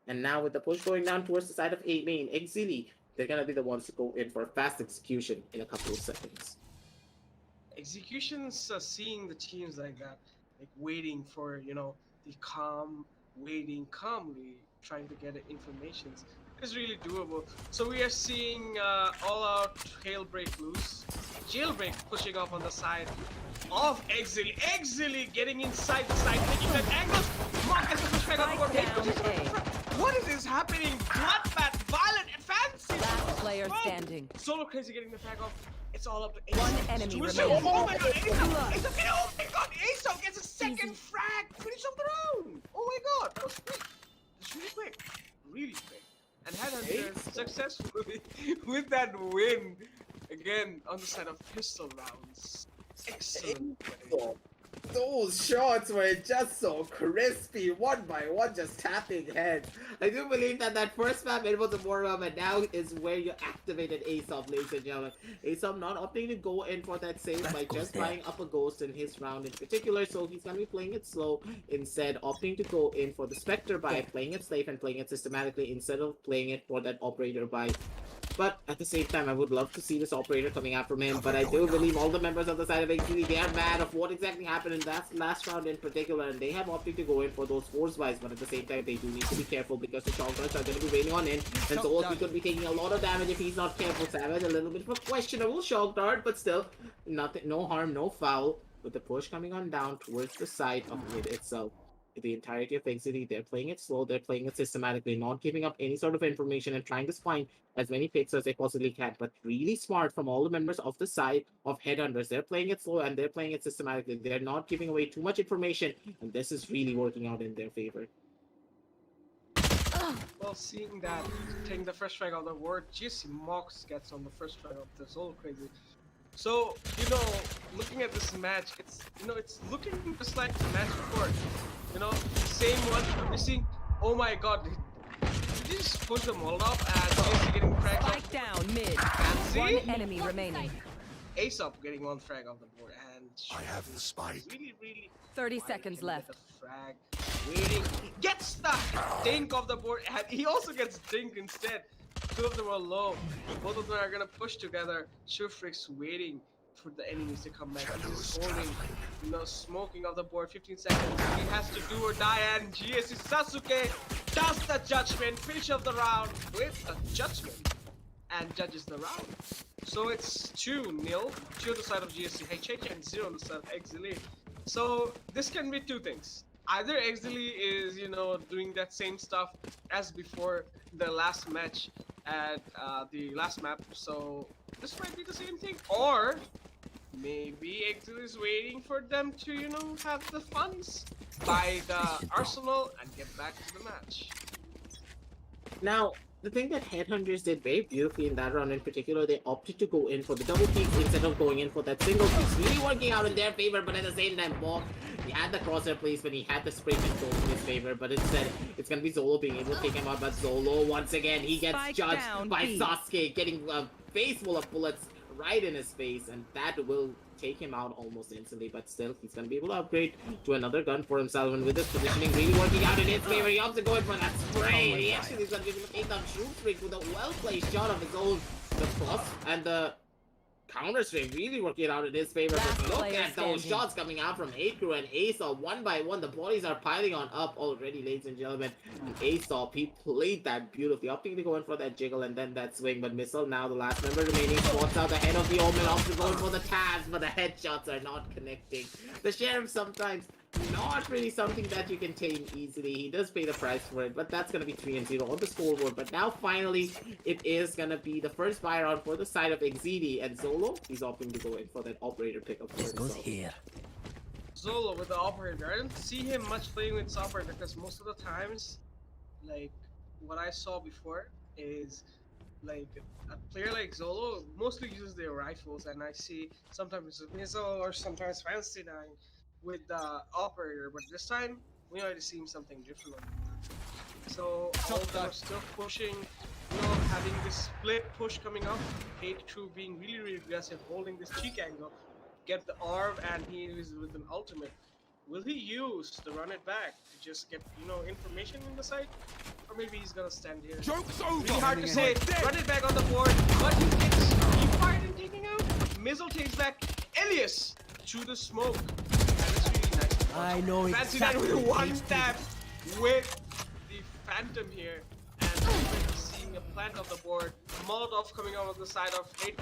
And now with the push going down towards the side of A main, Exceeli, they're going to be the ones to go in for a fast execution in a couple of seconds. Executions, seeing the teams like that, like waiting for, the calm, waiting calmly, trying to get information is really doable. So we are seeing all out Hail Break Loose, Jailbreak pushing up on the side of Exceeli. Exceeli getting inside the side, taking that angle. Mark gets the push back on the board. What is happening? Bloodbath, violent, and fancy. Last player standing. Solo Crazy getting the frag off. It's all up to Ace. One enemy Oh remaining. my god, Ace! Oh my god, Ace gets a second frag! Finish off the round! Oh my god, that was quick. That's really quick. Really quick. And Headhunters successfully with that win again on the side of pistol rounds. Excellent. Those shots were just so crispy, one by one, just tapping heads. I do believe that that first map, it was a warm-up, and now is where you activated Aesop, ladies and gentlemen. Aesop not opting to go in for that save by just buying up a ghost in his round in particular, so he's going to be playing it slow, instead opting to go in for the Spectre buy, playing it safe and playing it systematically instead of playing it for that operator buy. But at the same time, I would love to see this operator coming out from him. But I do believe all the members of the side of Exceeli, they are mad of what exactly happened in that last round in particular. And they have opted to go in for those force buys. But at the same time, they do need to be careful because the Shockguns are going to be raining on in. And so he could be taking a lot of damage if he's not careful. Savage, a little bit of a questionable shock dart. But still, nothing, no harm, no foul. With the push coming on down towards the side of mid itself. The entirety of Exceeli, they're playing it slow, they're playing it systematically, not giving up any sort of information and trying to find as many picks as they possibly can, but really smart from all the members of the side of Headhunters. They're playing it slow and they're playing it systematically. They're not giving away too much information, and this is really working out in their favor. Well, seeing that, taking the first strike of the board, GSC Mox gets on the first strike of the Solo Crazy. So, looking at this match, it's looking just like the match before. Same one. We're seeing, oh my god, did you just push the Molotov and GSC getting fragged? Spike down mid. And One enemy remaining. Aesop getting one frag off the board, and I have the spike. Really 30 seconds left. Frag, waiting. He gets the dink off the board, and he also gets dink instead. Two of them are low. Both of them are gonna push together. Shurfrix waiting for the enemies to come back. He's holding, smoking off the board. 15 seconds. He has to do or die, and GSC Sasuke does the judgment. Finish of the round with a judgment, and judges the round. So it's 2-0. 2 on the side of GSC HH and 0 on the side of Exceeli. So this can be two things. Either Exceeli is, doing that same stuff as before the last match at the last map. So this might be the same thing. Or maybe Exceeli is waiting for them to, have the funds, buy the arsenal, and get back to the match. Now, the thing that Headhunters did very beautifully in that round in particular, they opted to go in for the double peaks instead of going in for that single peaks. Really working out in their favor, but at the same time, Bog, he had the crosshair placement, he had the spray control in his favor, but instead, it's going to be Zolo being able to take him out. But Zolo, once again, he gets Spike judged down, by B. Sasuke, getting a face full of bullets right in his face, and that will take him out almost instantly. But still, he's going to be able to upgrade to another gun for himself, and with his positioning really working out in his favor, he opts to go in for that spray. He actually is going to be able to take down Shoot Freak with a well-placed shot of his own. The cross and the counter strain really working out in his favor. Last But look player at those standing. shots coming out from Crew and Aesop one by one. The bodies are piling on up already, ladies and gentlemen. And Aesop, he played that beautifully, opting to go in for that jiggle and then that swing. But Missile now, the last member remaining, spots out the head of the Omen, opts to go in for the tabs, but the headshots are not connecting. The Sheriff sometimes not really something that you can tame easily. He does pay the price for it, but that's going to be 3-0 on the scoreboard. But now finally, it is going to be the first buy round for the side of Exceeli, and Zolo, he's opting to go in for that operator pickup for himself. Zolo with the operator. I didn't see him much playing with operator because most of the times, like what I saw before is like a player like Zolo mostly uses their rifles, and I see sometimes it's a missile or sometimes Fancy 9 with the operator, but this time we might have seen something different. So all of them are still pushing, you know, having this split push coming up. Crew being really aggressive, holding this cheek angle, get the orb, and he is with an ultimate. Will he use the run it back to just get, you know, information in the site? Or maybe he's gonna stand here. Joke's over! Really hard to say. Run it back on the board, but he gets fired and taking out. Mizzle takes back Elias through the smoke. And it's really nice to watch. I know Fancy exactly that with what one he's tap with the Phantom here. And seeing a plant on the board. Molotov coming out on the side of Crew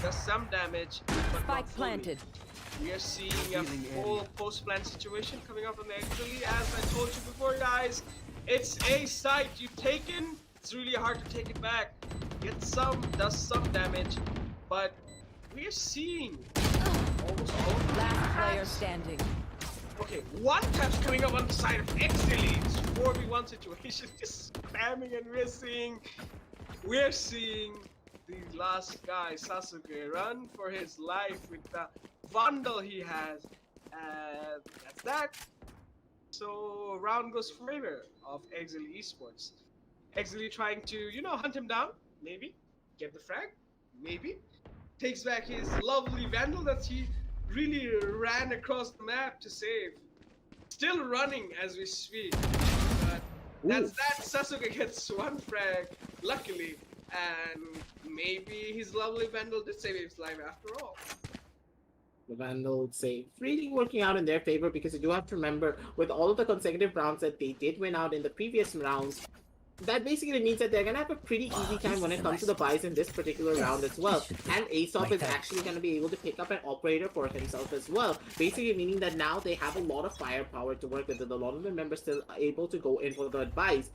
does some damage, but Spike not fully. planted. We are seeing a full post-plant situation coming up on the Exceeli. As I told you before, guys, it's a site you've taken. It's really hard to take it back. Gets some, does some damage, but we are seeing almost all of the Last player taps. standing. Okay, one tap's coming up on the side of Exceeli. It's 4v1 situation, just spamming and missing. We're seeing the last guy, Sasuke, run for his life with the Vandal he has, and that's that. So round goes favor of Exceeli Esports. Exceeli trying to, you know, hunt him down, maybe get the frag, maybe takes back his lovely Vandal that he really ran across the map to save. Still running as we speak, but that's that. Sasuke gets one frag, luckily, and maybe his lovely Vandal did save his life after all. The Vandal save really working out in their favor, because you do have to remember, with all of the consecutive rounds that they did win out in the previous rounds, that basically means that they're going to have a pretty easy time when it comes to the buys in this particular round as well. And Aesop is actually going to be able to pick up an operator for himself as well. Basically meaning that now they have a lot of firepower to work with, and a lot of the members still are able to go in for the buys.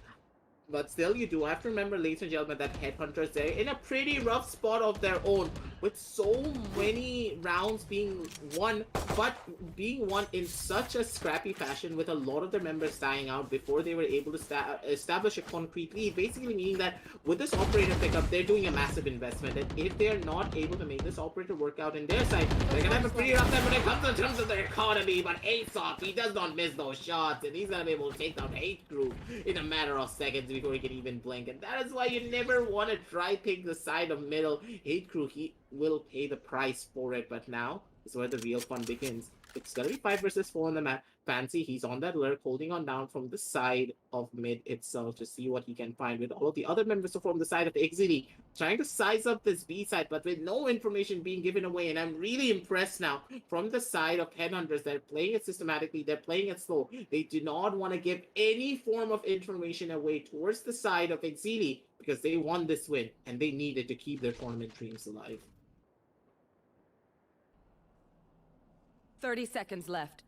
But still, you do have to remember, ladies and gentlemen, that Headhunters, they're in a pretty rough spot of their own, with so many rounds being won, but being won in such a scrappy fashion, with a lot of their members dying out before they were able to establish a concrete lead. Basically meaning that with this operator pickup, they're doing a massive investment, and if they're not able to make this operator work out in their side, they're gonna have a pretty rough time when it comes in terms of their economy. But Aesop, he does not miss those shots, and he's gonna be able to take down Crew in a matter of seconds before he can even blink. And that is why you never want to try pick the side of middle. Crew, he will pay the price for it. But now is where the real fun begins. It's gonna be 5 versus 4 on the map. Fancy, he's on that lurk, holding on down from the side of mid itself to see what he can find, with all of the other members from the side of Exceeli trying to size up this B side, but with no information being given away. And I'm really impressed now from the side of Headhunters. They're playing it systematically, they're playing it slow. They do not want to give any form of information away towards the side of Exceeli, because they won this win and they needed to keep their tournament dreams alive. 30 seconds left.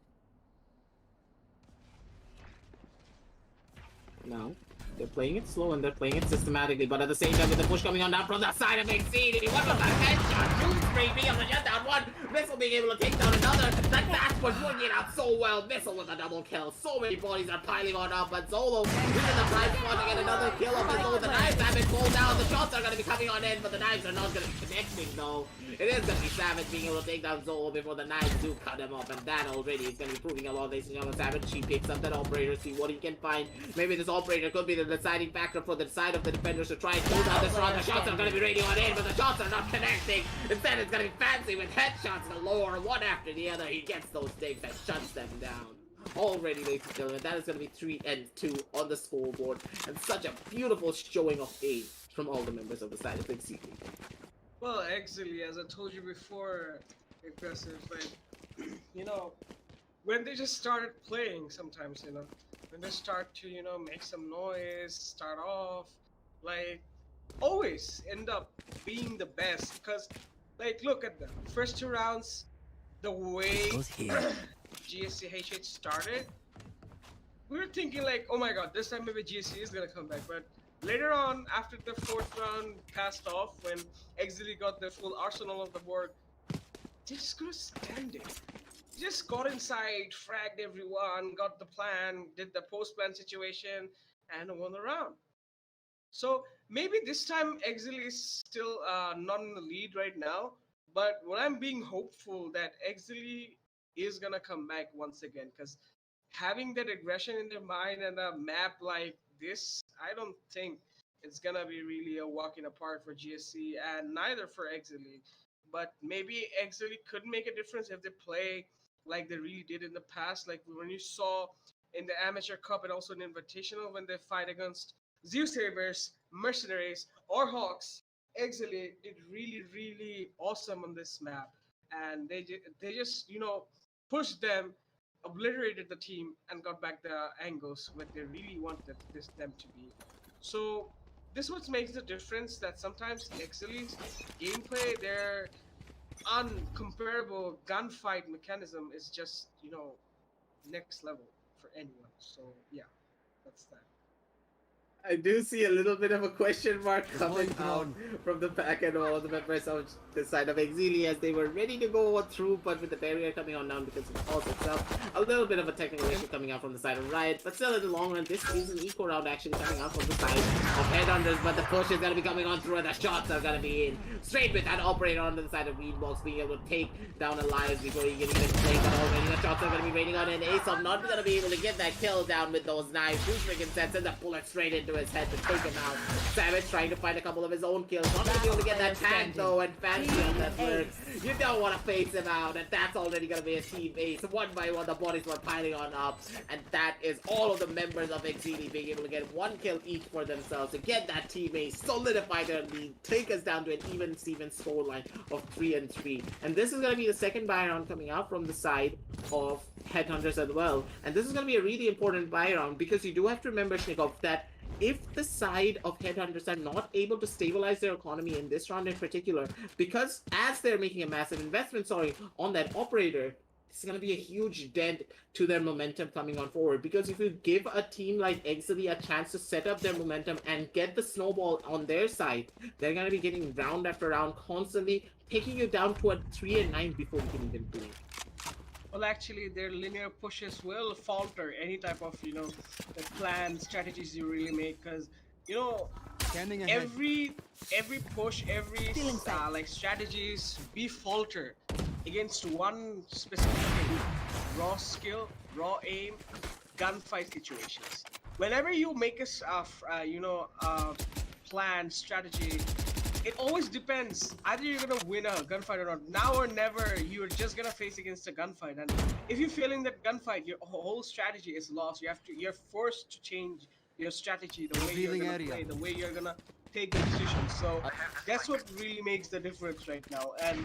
Now, they're playing it slow and they're playing it systematically, but at the same time, with the push coming on down from the side of Exceeli, what was that headshot? spree, being able to shut down one. Missile being able to take down another. That dash was working out so well. Missile with a double kill. So many bodies are piling on up, but Zolo is in the prime spot to get another kill of his own. The knives have been pulled down. The shots are going to be coming on in, but the knives are not going to be connecting though. It is going to be Savage being able to take down Zolo before the knives do cut him off, and that already is going to be proving a lot, ladies and gentlemen. Savage, she picks up that operator, see what he can find. Maybe this operator could be the deciding factor for the side of the defenders to try and pull down this round. The shots are going to be raining on in, but the shots are not connecting. Instead, it's going to be Fancy with headshots galore, one after the other. He gets those things and shuts them down. Already, ladies and gentlemen, that is going to be 3-2 on the scoreboard, and such a beautiful showing of aim from all the members of the side of Exceeli. Well, Exceeli, as I told you before, impressive. Like, you know, when they just started playing, sometimes, you know, when they start to, you know, make some noise, start off, like, always end up being the best. Because, like, look at them. First 2 rounds, the way GSC started, we were thinking like, oh my god, this time maybe GSC is gonna come back. But later on, after the 4th round passed off, when Exceeli got the full arsenal of the board, they just couldn't stand it. They just got inside, fragged everyone, got the plan, did the post-plan situation, and won the round. So maybe this time Exceeli is still not in the lead right now, but what I'm being hopeful that Exceeli is gonna come back once again, because having that aggression in their mind and a map like this, I don't think it's gonna be really a walking apart for GSC and neither for Exceeli. But maybe Exceeli could make a difference if they play like they really did in the past, like when you saw in the Amateur Cup and also in Invitational when they fight against Zeus Sabers, Mercenaries, or Hawks. Exceeli did really awesome on this map, and they just, you know, pushed them, obliterated the team, and got back the angles where they really wanted them to be. So this what makes the difference, that sometimes Exceeli's gameplay, their uncomparable gunfight mechanism is just, you know, next level for anyone. So yeah, that's that. I do see a little bit of a question mark coming out from the back end of all the members of the side of Exceeli as they were ready to go through, but with the barrier coming on down because of the pulse itself, a little bit of a technical issue coming out from the side of Riot, but still in the long run, this is an equal round action coming out from the side of Headhunters, but the push is going to be coming on through and the shots are going to be in. Straight with that operator onto the side of Greenbox being able to take down Elias before he can even take that already. The shots are going to be raining on an Aesop, not going to be able to get that kill down with those knives. Two freaking sets and the bullet straight into his head to take him out. Savage trying to find a couple of his own kills. Not going to be able to get that tag though, and Fancy on that work. You don't want to face him out, and that's already going to be a team ace. One by one, the bodies were piling on up, and that is all of the members of Exceeli being able to get 1 kill each for themselves to get that team ace, solidify their lead, take us down to an even Steven scoreline of 3-3. And this is going to be the second buy round coming out from the side of Headhunters as well. And this is going to be a really important buy round because you do have to remember, Shnikov, that if the side of Headhunters are not able to stabilize their economy in this round in particular, because as they're making a massive investment, on that operator, it's going to be a huge dent to their momentum coming on forward. Because if you give a team like Exceeli a chance to set up their momentum and get the snowball on their side, they're going to be getting round after round, constantly taking you down to a 3-9 before you can even blink. Well, actually, their linear pushes will falter any type of, you know, the plan strategies you really make, because, you know, every push, every like strategies be falter against one specific thing: raw skill, raw aim, gunfight situations. Whenever you make a plan strategy, it always depends. Either you're gonna win a gunfight or not. Now or never, you're just gonna face against a gunfight. And if you fail in that gunfight, your whole strategy is lost. You're forced to change your strategy, the way you're gonna play, the way you're gonna take the decisions. So that's what really makes the difference right now. And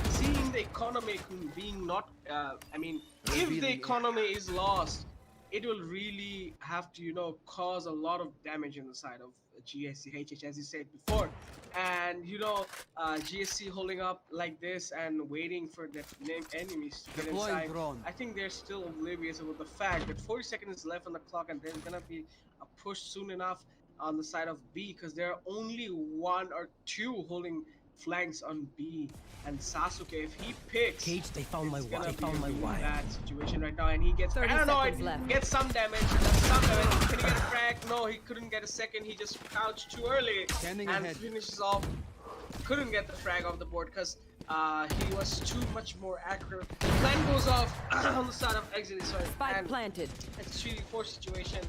seeing the economy being not, if the economy is lost, it will really have to, you know, cause a lot of damage in the side of GSC, as you said before. And, you know, GSC holding up like this and waiting for the named enemies to get inside. I think they're still oblivious about the fact that 40 seconds left on the clock and there's gonna be a push soon enough on the side of B, because there are only 1 or 2 holding flanks on B, and Sasuke, if he picks, Cage, they found my it's gonna wife. They be found a my really wife. bad situation right now, and he gets 30 paranoid, seconds left. gets some damage, that's some damage. Can he get a frag? No, he couldn't get a second. He just crouched too early Standing and ahead. finishes off. Couldn't get the frag off the board because he was too much more accurate. Plan goes off on the side of Exceeli, sorry. Spike And planted. it's 3v4 situation,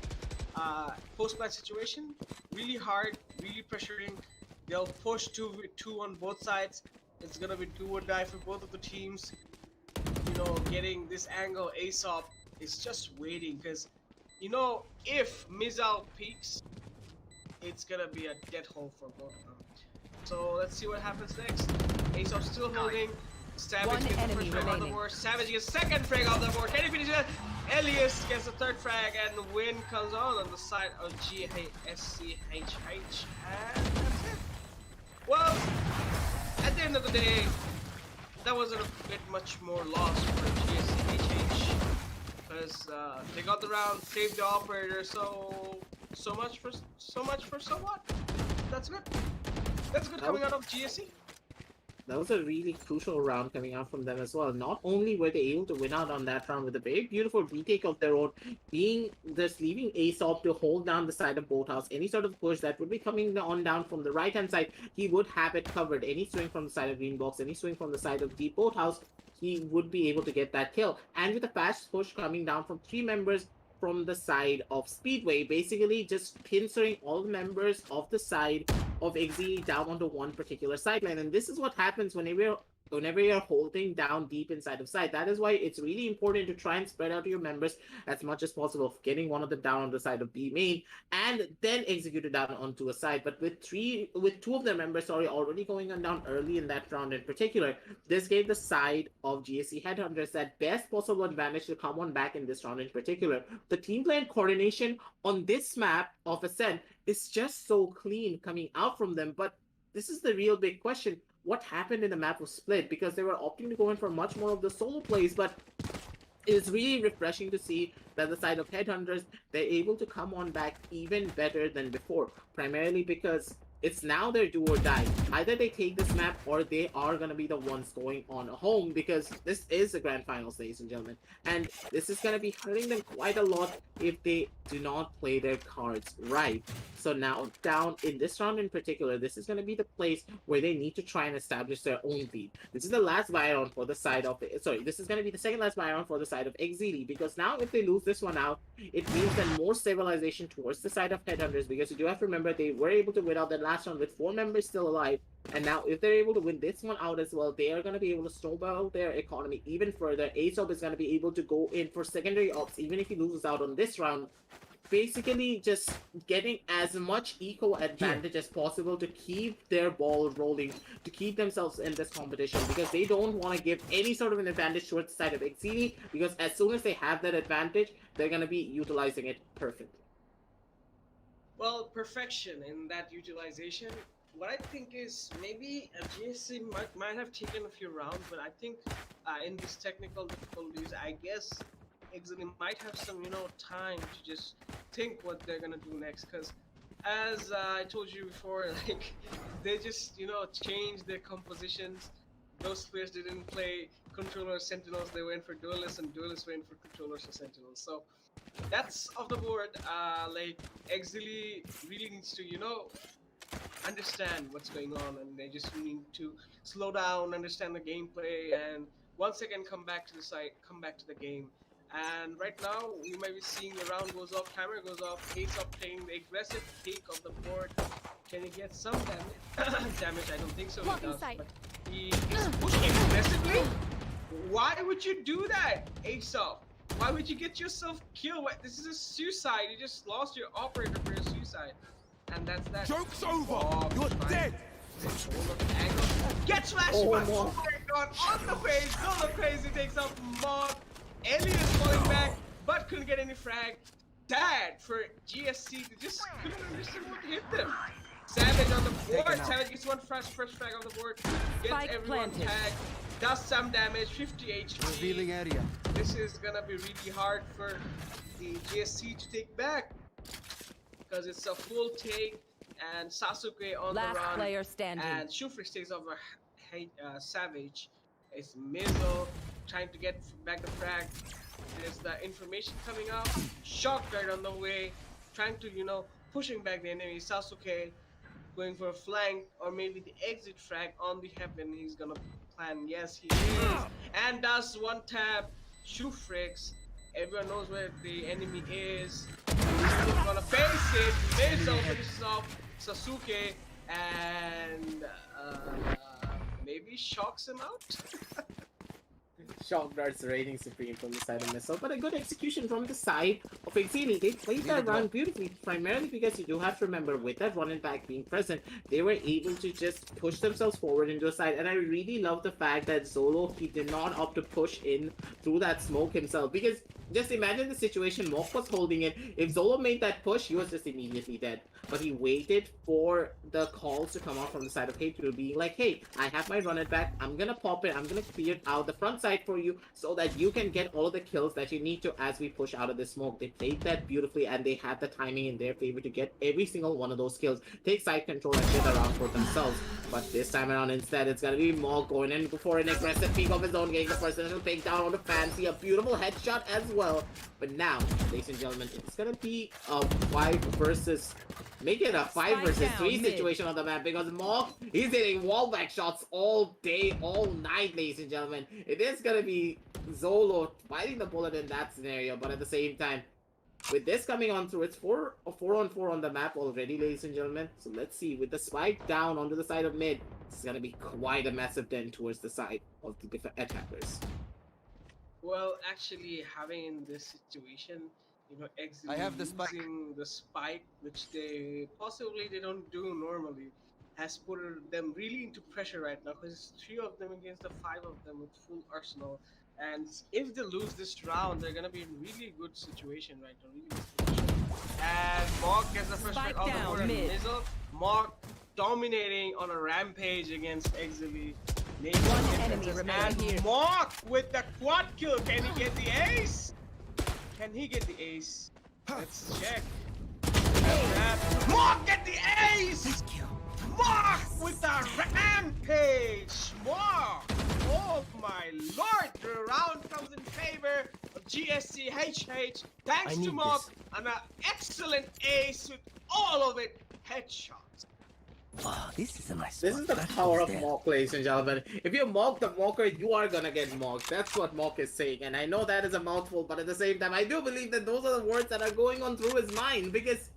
post-match situation, really hard, really pressuring. They'll push 2v2 on both sides. It's gonna be do or die for both of the teams. You know, getting this angle, Aesop is just waiting because, you know, if Mizal peaks, it's gonna be a dead hole for both of them. So let's see what happens next. Aesop still holding. Savage One gets the enemy first frag on the remaining. board. Savage gets second frag on the board. Can he finish it? Elias gets the third frag, and the win comes on the side of GSCHH. And that's it. Well, at the end of the day, that wasn't a bit much more loss for GSCHH because they got the round, saved the operator. So much for so what? That's good. That's good coming out of GSC. That was a really crucial round coming out from them as well. Not only were they able to win out on that round with a very beautiful retake of their own, being just leaving Aesop to hold down the side of Boathouse. Any sort of push that would be coming on down from the right hand side, he would have it covered. Any swing from the side of Green Box, any swing from the side of Deep Boathouse, he would be able to get that kill. And with a fast push coming down from 3 members from the side of Speedway, basically just pincering all the members of the side of Exceeli down onto one particular sideline. And this is what happens whenever you're holding down deep inside of side. That is why it's really important to try and spread out your members as much as possible, getting one of them down on the side of B main and then execute it down onto a side. But with 2 of their members already going on down early in that round in particular, this gave the side of GSC Headhunters that best possible advantage to come on back in this round in particular. The team play and coordination on this map of Ascent is just so clean coming out from them, but this is the real big question. What happened in the map was split because they were opting to go in for much more of the solo plays, but it's really refreshing to see that the side of Headhunters, they're able to come on back even better than before, primarily because it's now their do or die. Either they take this map or they are going to be the ones going on home, because this is the grand finals, ladies and gentlemen, and this is going to be hurting them quite a lot if they do not play their cards right. So now down in this round in particular, this is going to be the place where they need to try and establish their own lead. This is the last buy round for the side of this is going to be the second last buy round for the side of Exceeli, because now if they lose this one out, it means that more stabilization towards the side of Headhunters, because you do have to remember they were able to win out that last round with 4 members still alive, and now if they're able to win this one out as well, they are going to be able to snowball their economy even further. Aesop is going to be able to go in for secondary ops even if he loses out on this round, basically just getting as much eco advantage as possible to keep their ball rolling, to keep themselves in this competition, because they don't want to give any sort of an advantage towards the side of Exceeli, because as soon as they have that advantage, they're going to be utilizing it perfectly. Well, perfection in that utilization. What I think is maybe GSC might have taken a few rounds, but I think in these technical difficulties, I guess Exceeli might have some, time to just think what they're gonna do next. Because as I told you before, like they just changed their compositions. Those players didn't play controllers, sentinels. They went for duelists, and duelists went for controllers or sentinels. So that's off the board. Like Exceeli really needs to understand what's going on, and they just need to slow down, understand the gameplay, and once again come back to the site, come back to the game. And right now we might be seeing the round goes off, timer goes off, Aesop playing the aggressive take of the board. Can he get some damage? I don't think so. He does, but he is pushing aggressively. Why would you do that, Aesop? Why would you get yourself killed? This is a suicide. You just lost your operator for a suicide. And that's that. Joke's over! You're dead! Get slashed by oh my god, on the face, on the face, he takes up Mod. Elias falling back, but couldn't get any frag. Sad for GSC, they just couldn't understand what hit them. Savage on the board, Savage gets one first frag on the board, gets everyone tagged, does some damage, 50 HP. Revealing area. This is gonna be really hard for the GSC to take back, because it's a full take. and Sasuke on Last the run. player standing. And Shufri stays over Savage. It's Mizzle trying to get back the frag. There's the information coming up. Shock guard on the way, trying to, pushing back the enemy. Sasuke going for a flank or maybe the exit frag on the heaven. He's gonna plan. Yes, he is. And does one tap. Shufrix. Everyone knows where the enemy is. He's still gonna face it. Mizzle finishes off Sasuke and maybe shocks him out. Shock darts reigning supreme from the side of Missile, but a good execution from the side of Exceeli. They played that round beautifully, primarily because you do have to remember, with that running back being present, they were able to just push themselves forward into the side. And I really love the fact that Zolo, he did not opt to push in through that smoke himself, because just imagine the situation. Mok was holding it. If Zolo made that push, he was just immediately dead. But he waited for the calls to come out from the side of Hate to be like, hey, I have my run it back. I'm gonna pop it. I'm gonna clear out the front side for you so that you can get all of the kills that you need to as we push out of the smoke. They played that beautifully, and they had the timing in their favor to get every single one of those kills, take side control and get around for themselves. But this time around, instead, it's gonna be Mok going in for an aggressive peek of his own, getting the first initial takedown on the Fancy, a beautiful headshot as well. But now, ladies and gentlemen, it's gonna be a 5 versus, make it a 5 versus 3 situation on the map, because Mok, he's hitting wallback shots all day, all night, ladies and gentlemen. It is gonna be Zolo biting the bullet in that scenario, but at the same time, with this coming on through, it's 4 on 4 on the map already, ladies and gentlemen. So let's see, with the spike down onto the side of mid, it's gonna be quite a massive dent towards the side of the attackers. Well, actually, having in this situation, Exceeli I have the spike. using the spike, which they don't do normally, has put them really into pressure right now, because it's 3 of them against the 5 of them with full arsenal. And if they lose this round, they're gonna be in really good situation right now. Really good situation. And Mok gets the first strike on the board. Mizzle, Mok dominating on a rampage against Exceeli. One enemy remaining here. Mok with the quad kill. Can he get the ace? Can he get the ace? Let's check. Mok get the ace! Mok with the rampage! Mok! Oh my lord! The round comes in favor of GSCHH. Thanks to Mok and an excellent ace with all of it headshots. Wow, this is a nice This is the power of Mok, ladies and gentlemen. If you mock the mocker, you are gonna get mocked. That's what Mok is saying. And I know that is a mouthful, but at the same time, I do believe that those are the words that are going on through his mind, because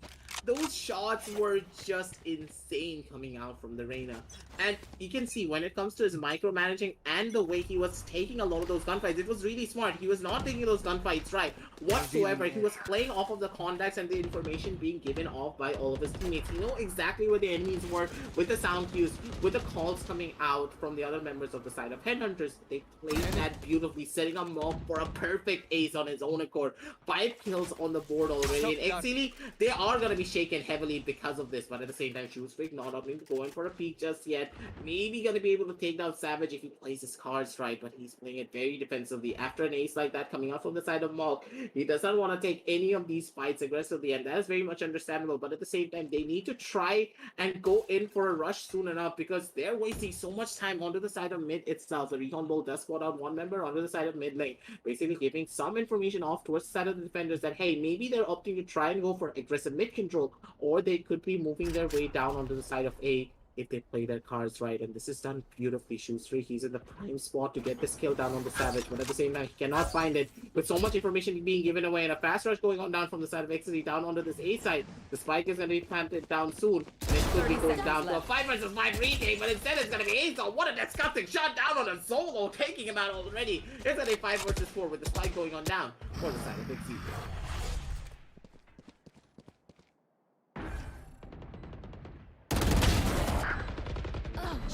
those shots were just insane coming out from the Reyna. And you can see when it comes to his micromanaging and the way he was taking a lot of those gunfights, it was really smart. He was not taking those gunfights right whatsoever. He was playing off of the contacts and the information being given off by all of his teammates. He knew exactly where the enemies were with the sound cues, with the calls coming out from the other members of the side of Headhunters. They played that beautifully, setting up Mok for a perfect ace on his own accord. 5 kills on the board already. And Exceeli, they are going to be shaken heavily because of this, but at the same time, Shoesfreak not opting to go in for a peek just yet. Maybe gonna be able to take down Savage if he plays his cards right, but he's playing it very defensively. After an ace like that coming out from the side of Mok, he does not want to take any of these fights aggressively, and that is very much understandable. But at the same time, they need to try and go in for a rush soon enough, because they're wasting so much time onto the side of mid itself. The recon ball does spot out one member onto the side of mid lane, basically giving some information off towards the side of the defenders that, hey, maybe they're opting to try and go for aggressive mid control, or they could be moving their way down onto the side of A if they play their cards right. And this is done beautifully. Shoesfree, he's in the prime spot to get this kill down on the Savage, but at the same time, he cannot find it. With so much information being given away and a fast rush going on down from the side of Exceeli down onto this A side, the spike is going to be planted down soon, and it could be going down to a 5 versus 5 retake, but instead it's going to be Ace. Oh, what a disgusting shot down on a Solo, taking him out already. It's a 5 versus 4 with the spike going on down for the side of Exceeli.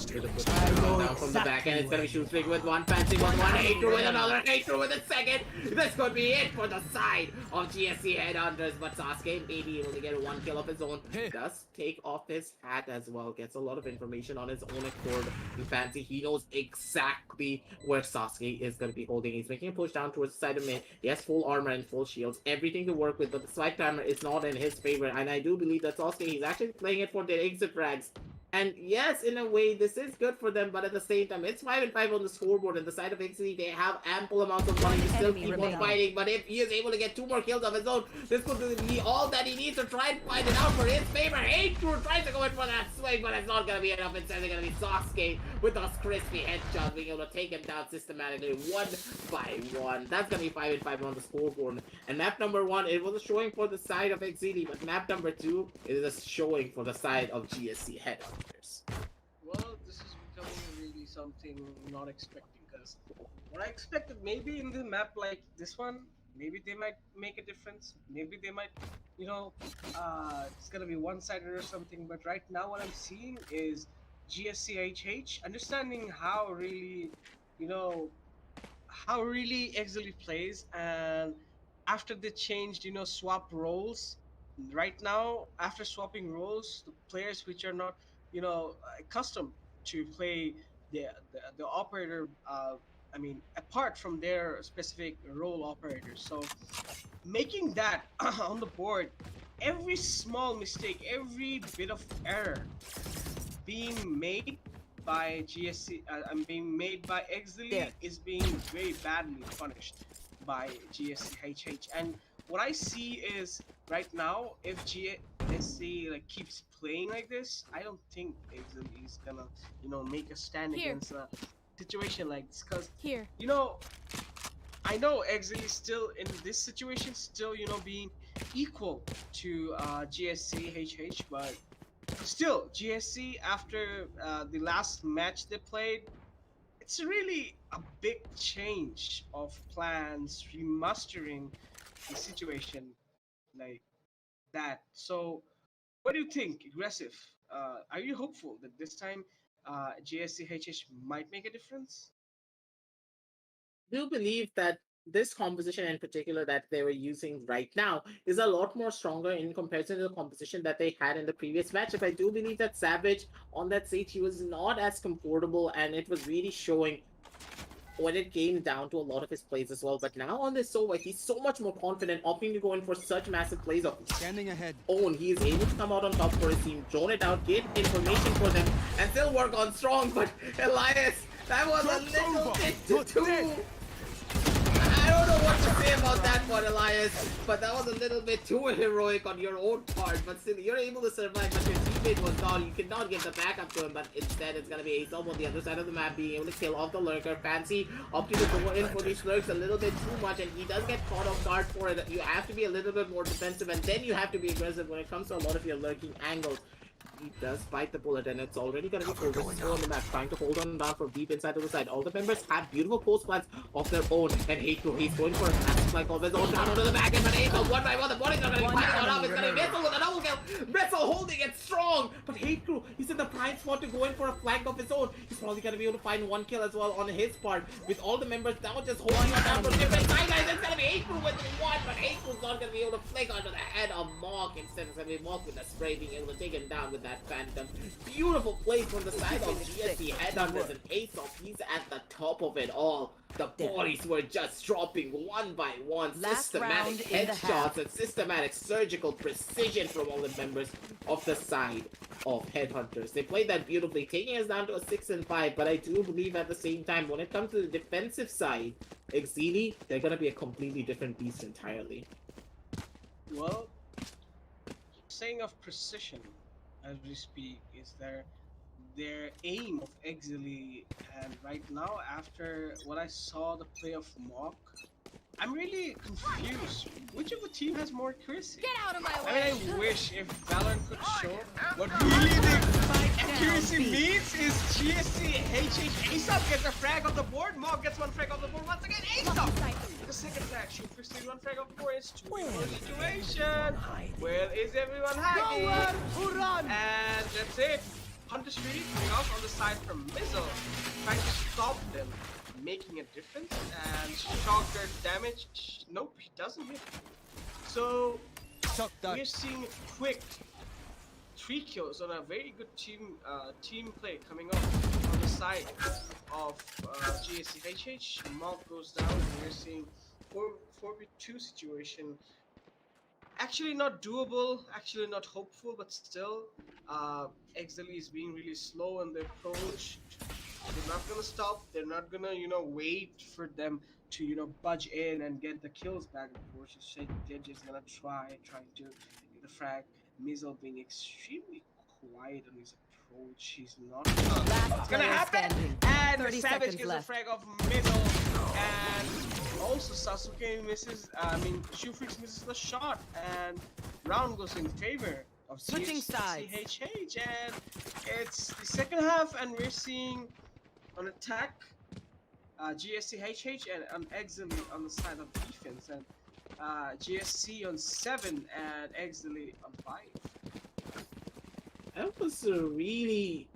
Down from the back end, it's gonna be shoot big with one, fancy with one, Hater with another, Hater with a second. This could be it for the side of GSC Headhunters, but Sasuke may be able to get one kill of his own. Does take off his hat as well, gets a lot of information on his own accord. And Fancy, he knows exactly where Sasuke is gonna be holding. He's making a push down towards the side of mid. He has full armor and full shields, everything to work with, but the swipe timer is not in his favor, and I do believe that Sasuke, he's actually playing it for the exit frags. And yes, in a way, this is good for them, but at the same time, it's 5 and 5 on the scoreboard. And the side of Exceeli, they have ample amounts of money to still keep on fighting. But if he is able to get 2 more kills of his own, this could be all that he needs to try and find it out for his favor. Hater tries to go in for that swing, but it's not going to be enough. Instead, it's going to be Sasuke with those crispy headshots, being able to take him down systematically 1 by 1. That's going to be 5 and 5 on the scoreboard. And map number 1, it was a showing for the side of Exceeli, but map number 2 is a showing for the side of GSC Headhunters. Well, this is becoming really something not expecting, because what I expected, maybe in the map like this one, maybe they might make a difference. Maybe they might, you know, it's gonna be one-sided or something. But right now, what I'm seeing is GSCHH understanding how really, you know, how really Exceeli plays, and after they changed, you know, swap roles. Right now, after swapping roles, the players which are not, you know, accustomed to play the operator, I mean, apart from their specific role operators. So making that on the board, every small mistake, every bit of error being made by GSC, being made by Exceeli is being very badly punished by GSCHH. And what I see is right now, if GSC like keeps playing like this, I don't think Exceeli is gonna, you know, make a stand against a situation like this. Cause you know, I know Exceeli still in this situation, still, you know, being equal to GSCHH, but still GSC after the last match they played, it's really a big change of plans, remastering the situation like that. So what do you think, Aggressive? Are you hopeful that this time GSCHH might make a difference? I do believe that this composition in particular that they were using right now is a lot more stronger in comparison to the composition that they had in the previous matchup. I do believe that Savage on that stage, he was not as comfortable, and it was really showing when it came down to a lot of his plays as well. But now on this Sova, he's so much more confident, opting to go in for such massive plays of Standing ahead. own. He is able to come out on top for his team, drone it out, get information for them, and still work on strong. But Elias, that was a little bit too... I don't know what to say about that one, Elias, but that was a little bit too heroic on your own part. But still, you're able to survive, but your teammate was down. You cannot get the backup to him, but instead it's going to be Aesop on the other side of the map, being able to kill off the lurker. Fancy opting to go in for these lurks a little bit too much, and he does get caught off guard for it. You have to be a little bit more defensive, and then you have to be aggressive when it comes to a lot of your lurking angles. He does bite the bullet, and it's already going to be Fulgur's still on the map, trying to hold on down from deep inside of the side. All the members have beautiful post plans of their own, and he's going for a massive flank of his own down onto the back end, but Hazel, one by one, the bodies are going to be piling on up. It's going to be Missile with a double kill. Missile holding it strong, but Hate Crew, he's in the prime spot to go in for a flank of his own. He's probably going to be able to find one kill as well on his part, with all the members now just holding on down from different sidelines. It's going to be Hate Crew with one, but Hate Crew's not going to be able to flick onto the head of Mark. Instead, it's going to be Mark with the spray, being able to take him down with that Phantom. Beautiful play from the side of GSC Headhunters, and Aesop, he's at the top of it all. The bodies were just dropping one by one. Systematic headshots and systematic surgical precision from all the members of the side of Headhunters. They played that beautifully, taking us down to a 6 and 5, but I do believe at the same time, when it comes to the defensive side, Exceeli, they're going to be a completely different beast entirely. Well, saying of precision, as we speak, is their aim of Exceeli, and right now, after what I saw the play of Mock, I'm really confused. Which of the team has more accuracy? Get out of my way! I mean, I wish if Valorant could show what really the accuracy means is GSCHH. Aesop gets a frag on the board, Mock gets one frag on the board once again, Aesop! The second frag, shoot for still one frag of course, 2-1 situation. Where is everyone hiding? Nowhere to run! And that's it. Headhunters really coming out on the side from Mizzle, trying to stop them, making a difference, and Shocker damage. Nope, he doesn't hit. So we're seeing quick 3 kills on a very good team play coming up on the side of GSCHH. Mount goes down, and we're seeing 4v2 situation. Actually not doable, actually not hopeful, but still, Exceeli is being really slow in their approach. They're not gonna stop. They're not gonna, wait for them to, budge in and get the kills back. Of course, they're just gonna trying to get the frag. Mizzle being extremely quiet on his approach. He's not. It's gonna happen. And the Savage gets the frag of Mizzle, and also Sasuke misses. Shufrix misses the shot, and round goes in favor of CHH, and it's the second half, and we're seeing an attack, GSCHH and Exceeli on the side of defense, and GSC on 7 and Exceeli on 5. That was a really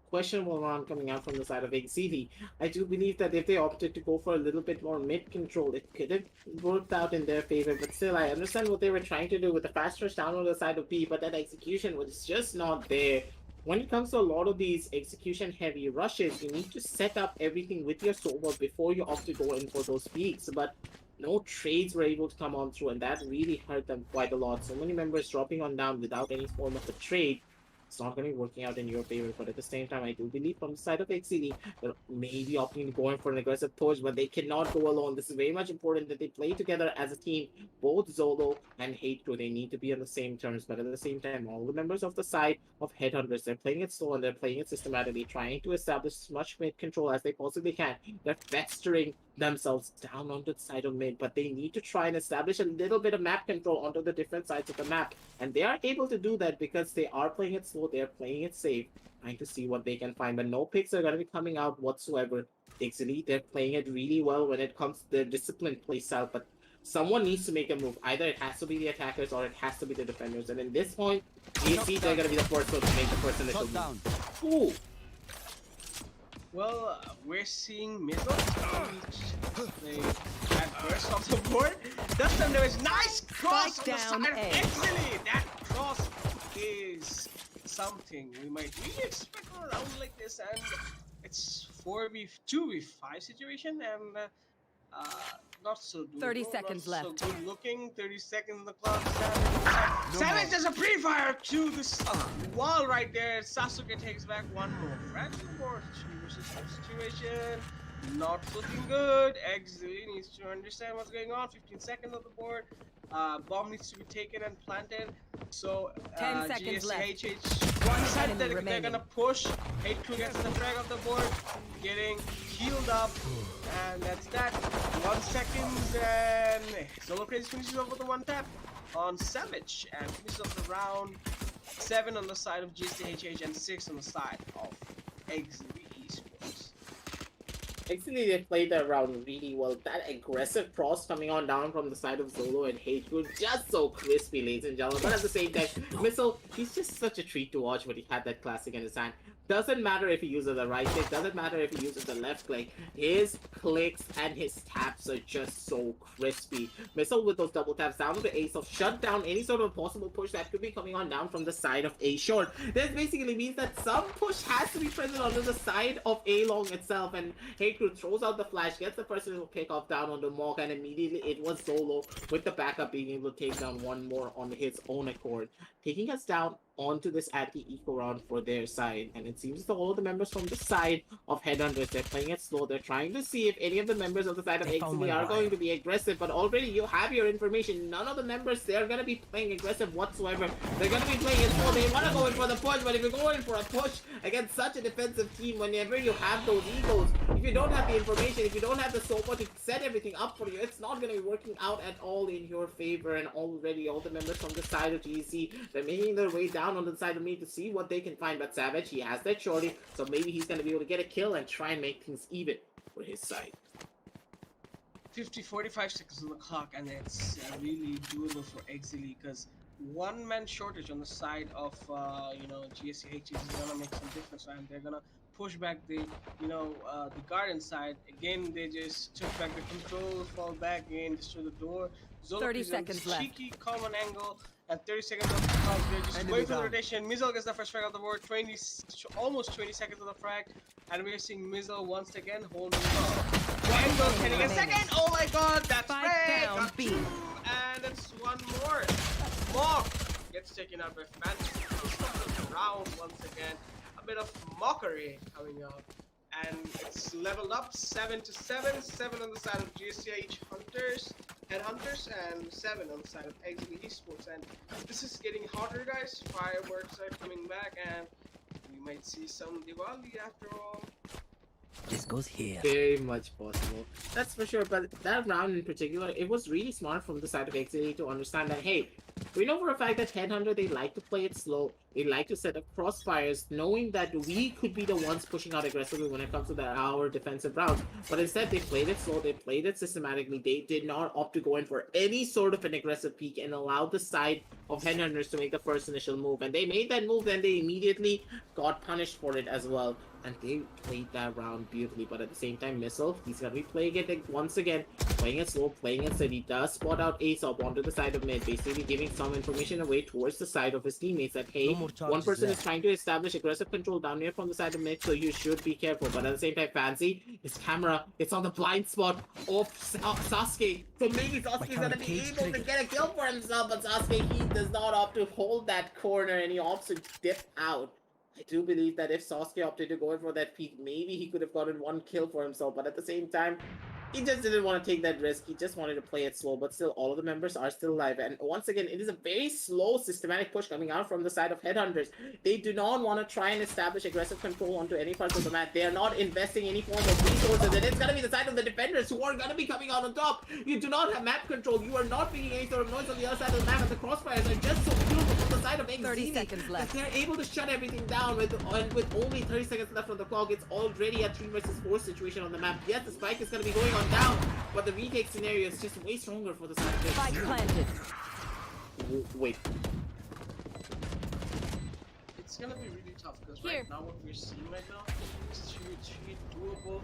questionable round coming out from the side of Exceeli. I do believe that if they opted to go for a little bit more mid control, it could have worked out in their favor. But still, I understand what they were trying to do with the fast rush down on the side of B, but that execution was just not there. When it comes to a lot of these execution heavy rushes, you need to set up everything with your solo before you opt to go in for those peaks. But no trades were able to come on through, and that really hurt them quite a lot. So many members dropping on down without any form of a trade. It's not going to be working out in your favor, but at the same time, I do believe from the side of Exceeli, they're maybe opting to go in for an aggressive push, but they cannot go alone. This is very much important that they play together as a team. Both Zolo and Hate Crew, they need to be on the same terms, but at the same time, all the members of the side of Headhunters, they're playing it slow and they're playing it systematically, trying to establish as much mid control as they possibly can. They're festering themselves down onto the side of mid, but they need to try and establish a little bit of map control onto the different sides of the map, and they are able to do that because they are playing it slow, they're playing it safe, trying to see what they can find, but no picks are going to be coming out whatsoever. Exceeli, they're playing it really well when it comes to their disciplined play style, but someone needs to make a move. Either it has to be the attackers or it has to be the defenders, and in this point, GSC, they're going to be the first one to make the first initial move. Ooh! Well, we're seeing Mizzle they at burst off the board. This time there is nice cross on the side of Exceeli. That cross is something we might really expect on a round like this, and it's 4v2v5 situation, and not so doable, 30 seconds left. So good looking. 30 seconds on the clock. Savage does a pre-fire to this wall right there. Sasuke takes back one more fraction more situation. Not looking good. Exceeli needs to understand what's going on. 15 seconds on the board. Bomb needs to be taken and planted. So 10 seconds left. GSCHH one side they're gonna push. Hate Crew gets the frag of the board, getting healed up, and that's that. 1 second, and Solo Crazy finishes off with a 1 tap on Savage and finishes off the round. 7 on the side of GSCHH and 6 on the side of Exceeli Esports. Exceeli, they played that round really well. That aggressive cross coming on down from the side of Zolo and Hate Crew, just so crispy, ladies and gentlemen. But at the same time, Missile, he's just such a treat to watch when he had that classic in his hand. Doesn't matter if he uses the right click, doesn't matter if he uses the left click. His clicks and his taps are just so crispy. Missile with those double taps down to the ace of shut down any sort of possible push that could be coming on down from the side of A short. This basically means that some push has to be present onto the side of A long itself, and Hate Crew throws out the flash, gets the personal pick off down on the Mog, and immediately it was Zolo with the backup being able to take down one more on his own accord, taking us down onto this anti-eco round for their side. And it seems that all of the members from the side of Headhunters, they're playing it slow. They're trying to see if any of the members of the side of Exceeli are going to be aggressive, but already you have your information. None of the members, they're going to be playing aggressive whatsoever. They're going to be playing it slow. They want to go in for the push, but if you're going for a push against such a defensive team, whenever you have those egos, if you don't have the information, if you don't have the support to set everything up for you, it's not going to be working out at all in your favor. And already all the members from the side of GC, they're making their way down on the side of me to see what they can find. But Savage, he has that shorty, so maybe he's going to be able to get a kill and try and make things even for his side. 45 seconds on the clock, and it's really doable for Exceeli because one-man shortage on the side of GSCH is gonna make some difference, and they're gonna push back the the garden side. Again, they just took back the control, fall back again, destroy the door. Zolo 30 is on seconds left. cheeky common angle, and 30 seconds of they're just going for the rotation. Mizzle gets the first frag of the board, almost 20 seconds of the frag, and we're seeing Mizzle once again holding Triangle, can he get second? Oh my god, that's Spike right! down, Got B. two, and it's one more. Mock gets taken out by Fancy. The round once again. A bit of mockery coming out. And it's leveled up 7-7. 7 on the side of GSCH Hunters, Headhunters, and 7 on the side of Exceeli Esports. And this is getting hotter, guys. Fireworks are coming back, and we might see some Diwali after all. This goes here. Very much possible. That's for sure. But that round in particular, it was really smart from the side of Exceeli to understand that, hey, we know for a fact that Headhunter, they like to play it slow. They like to set up crossfires, knowing that we could be the ones pushing out aggressively when it comes to our defensive rounds. But instead, they played it slow. They played it systematically. They did not opt to go in for any sort of an aggressive peak and allowed the side of Headhunters to make the first initial move. And they made that move, then they immediately got punished for it as well. And they played that round beautifully. But at the same time, Missile, he's going to be playing it once again. Playing it slow, playing it steady. Does spot out Aesop onto the side of mid. Basically giving some information away towards the side of his teammates that, hey, one person is trying to establish aggressive control down here from the side of mid, so you should be careful. But at the same time, Fancy, his camera, it's on the blind spot of Sasuke. So maybe Sasuke is going to be able to get a kill for himself. But Sasuke, he does not opt to hold that corner and he opts to dip out. I do believe that if Sasuke opted to go in for that peak, maybe he could have gotten one kill for himself. But at the same time, he just didn't want to take that risk. He just wanted to play it slow. But still, all of the members are still alive. And once again, it is a very slow, systematic push coming out from the side of Headhunters. They do not want to try and establish aggressive control onto any parts of the map. They are not investing any form of resources. And it's going to be the side of the defenders who are going to be coming out on top. You do not have map control. You are not making any sort of noise on the other side of the map. And the crossfires are just so beautiful from the side of Exceeli. 30 seconds left. They're able to shut everything down with only 30 seconds left on the clock. It's already a 3 versus 4 situation on the map. Yes, the spike is going to be going on down, but the retake scenario is just way stronger for the side of Spike planted. Wait. It's gonna be really tough because right now what we're seeing right now is really doable.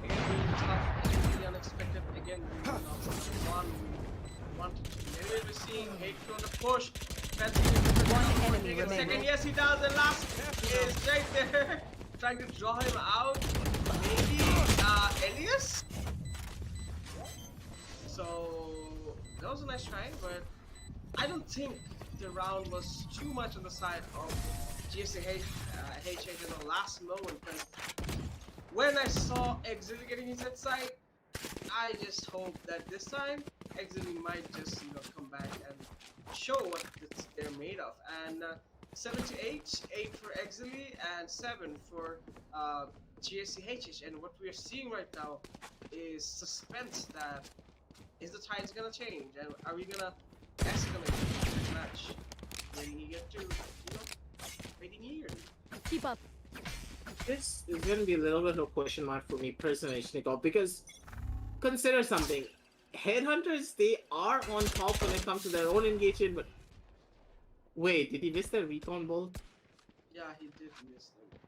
Again, really tough, really unexpected. Again, really not one to two. Anyway, we're seeing Hateful on the push. One enemy Second, remaining. yes, he does. And last is right there, trying to draw him out. Maybe Elias. So that was a nice try, but I don't think the round was too much on the side of GSCH in the last moment. Because when I saw Exceeli getting his head side, I just hope that this time Exceeli might just come back and show what they're made of. And 7 to 8, 8 for Exceeli and 7 for GSCH. And what we are seeing right now is suspense that is the tide's gonna change, and are we gonna escalate this match when we get to waiting here? Keep up. This is going to be a little bit of a question mark for me personally, Shnikov, because consider something. Headhunters, they are on top when it comes to their own engagement, but wait, did he miss the recon bolt? Yeah, he did miss them,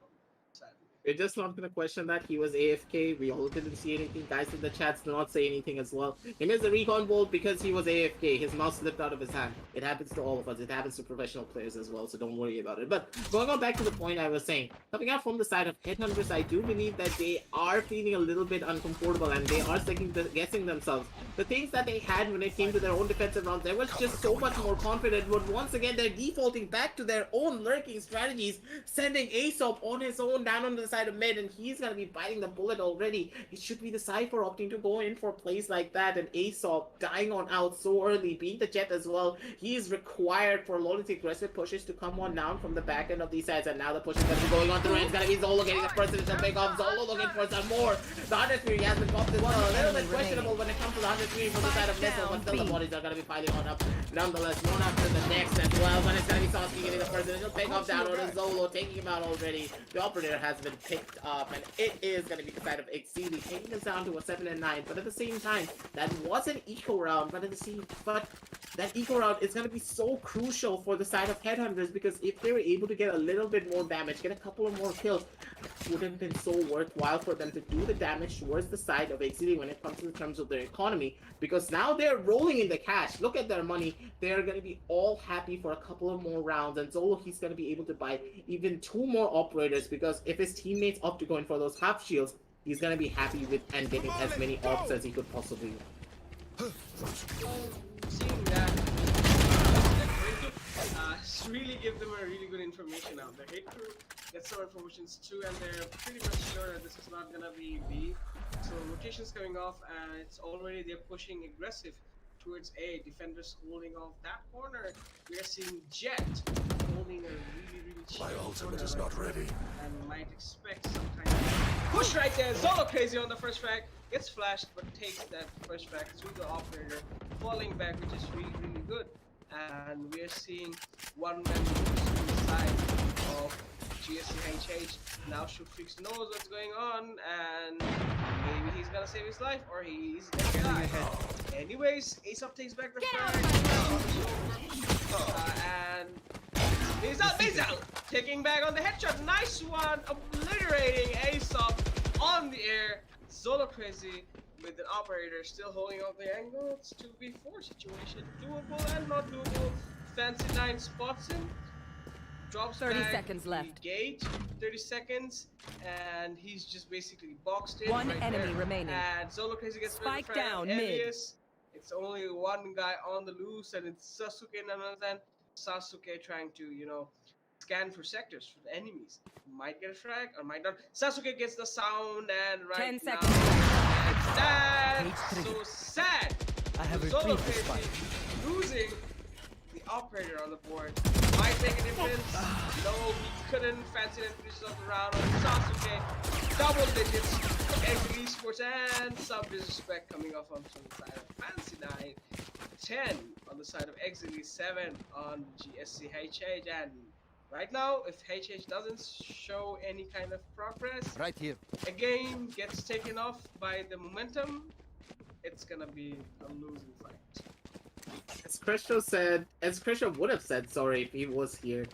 sadly. We're just not going to question that. He was AFK. We all didn't see anything. Guys in the chats do not say anything as well. He missed the recon bolt because he was AFK. His mouse slipped out of his hand. It happens to all of us. It happens to professional players as well, so don't worry about it. But going on back to the point I was saying, coming out from the side of Headhunters, I do believe that they are feeling a little bit uncomfortable and they are guessing themselves. The things that they had when it came to their own defensive rounds, they were just so much more confident. But once again, they're defaulting back to their own lurking strategies, sending Aesop on his own down on the side of mid, and he's gonna be biting the bullet already. It should be the Cypher opting to go in for plays like that, and Aesop dying on out so early, being the Jet as well. He is required for a lot of the aggressive pushes to come on down from the back end of these sides, and now the push is gonna be going on through. It's gonna be Zolo getting the first initial pick off. Zolo looking for some more. The 100 Fury has been popped as well. A little bit questionable when it comes to the 100 Fury from the side of Missile, but still the bodies are gonna be piling on up. Nonetheless, one after the next as well, when it's gonna be Sasuke getting the first initial pick off down on Zolo, taking him out already. The operator has been picked up, and it is going to be the side of Exceeli taking us down to a 7-9. But at the same time, that was an eco round. But that eco round is going to be so crucial for the side of Headhunters, because if they were able to get a little bit more damage, get a couple of more kills, it would have been so worthwhile for them to do the damage towards the side of Exceeli when it comes to the terms of their economy, because now they're rolling in the cash. Look at their money. They're going to be all happy for a couple of more rounds, and Zolo, he's going to be able to buy even 2 more operators, because if his teammates opt to go in for those half shields, he's going to be happy with and getting as many ops as he could possibly. Seeing that, really give them a really good information out there. Hate crew get some informations too, and they're pretty much sure that this is not gonna be B. So rotations coming off, and it's already they're pushing aggressive towards A. Defenders holding off that corner. We are seeing Jet holding a really cheap My ultimate is not ready. and might expect some kind of push right there. Zolo crazy on the first frag, gets flashed but takes that first frag through the operator, falling back, which is really good. And we are seeing one man on the side of GSCHH. Now Shufreaks knows what's going on, and maybe he's gonna save his life, or he's gonna die. Anyways, Aesop takes back the frag, and Bizal taking back on the headshot. Nice one, obliterating Aesop on the air. Zolo crazy with an operator still holding out the angle. It's 2v4 situation, doable and not doable. Fancy 9 spots him, drops 30 back, seconds left. Gate, 30 seconds, and he's just basically boxed in. One right enemy there. remaining. And Zolo crazy gets Spike rid of the frag. down mid. Elias, it's only one guy on the loose, and it's Sasuke and another. Sasuke trying to, scan for sectors for the enemies. Might get a frag or might not. Sasuke gets the sound, and right 10 now, seconds. that's so sad. I have Solo retrieved the spike. crazy losing the operator on the board. Might make a difference. No, he couldn't. Fancy and finishes off the round on Sasuke. Double digits for Exceeli Esports, and some disrespect coming off on the side of Fancy 9. 10 on the side of Exceeli, 7 on GSCHH, and right now, if HH doesn't show any kind of progress, Right here. a game gets taken off by the momentum, it's gonna be a losing fight. As Krisha would have said, sorry, if he was here,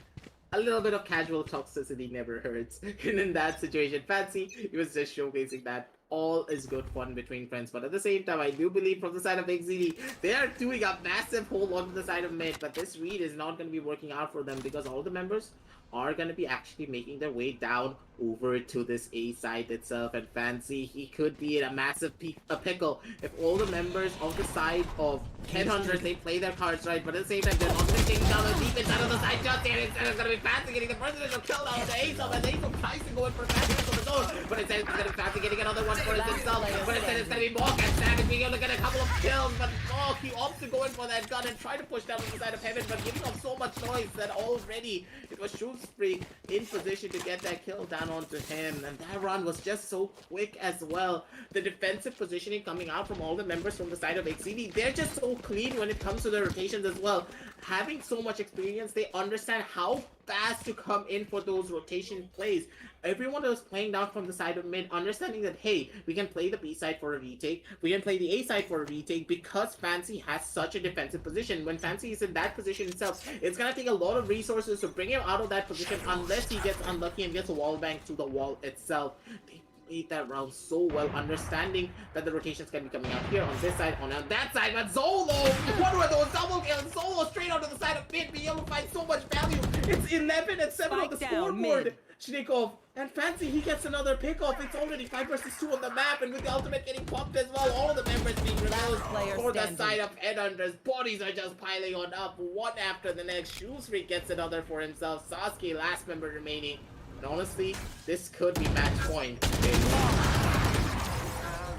a little bit of casual toxicity never hurts. And in that situation, Fancy, he was just showcasing that all is good fun between friends. But at the same time, I do believe from the side of Exceeli, they are doing a massive hold on to the side of mid, but this read is not going to be working out for them, because all the members are going to be actually making their way down over to this A side itself. And Fancy, he could be in a massive pickle if all the members of the side of Headhunters, they play their cards right, but at the same time, they're not going to take down the deep inside of the side just here. Instead, it's going to be Fancy getting the first initial kill down the Aesop, and Aesop tries to go in for Fancy on the zone, but instead, it's going to be Fancy getting another one for himself, but instead, it's going to be Mork and Savage being able to get a couple of kills, but Mork, he opts to go in for that gun and try to push down to the side of Heaven, but giving up so much noise that already it was Shootstreak in position to get that kill down onto him, and that run was just so quick as well. The defensive positioning coming out from all the members from the side of Exceeli, they're just so clean when it comes to their rotations as well. Having so much experience, they understand how fast to come in for those rotation plays. Everyone that was playing down from the side of mid, understanding that, hey, we can play the B side for a retake, we can play the A side for a retake, because Fancy has such a defensive position. When Fancy is in that position himself, it's gonna take a lot of resources to bring him out of that position, unless he gets unlucky and gets a wall bang to the wall itself. They played that round so well, understanding that the rotations can be coming out here on this side, on that side, but Zolo, what were those double kills? Zolo straight onto the side of mid, being able to find so much value. It's 11 and 7 on the scoreboard. Shnikov and Fancy, he gets another pick off. It's already 5 versus 2 on the map, and with the ultimate getting popped as well, all of the members being removed for the side of Headhunters. Bodies are just piling on up, one after the next. Shootstreak gets another for himself. Sasuke, last member remaining. And honestly, this could be match point.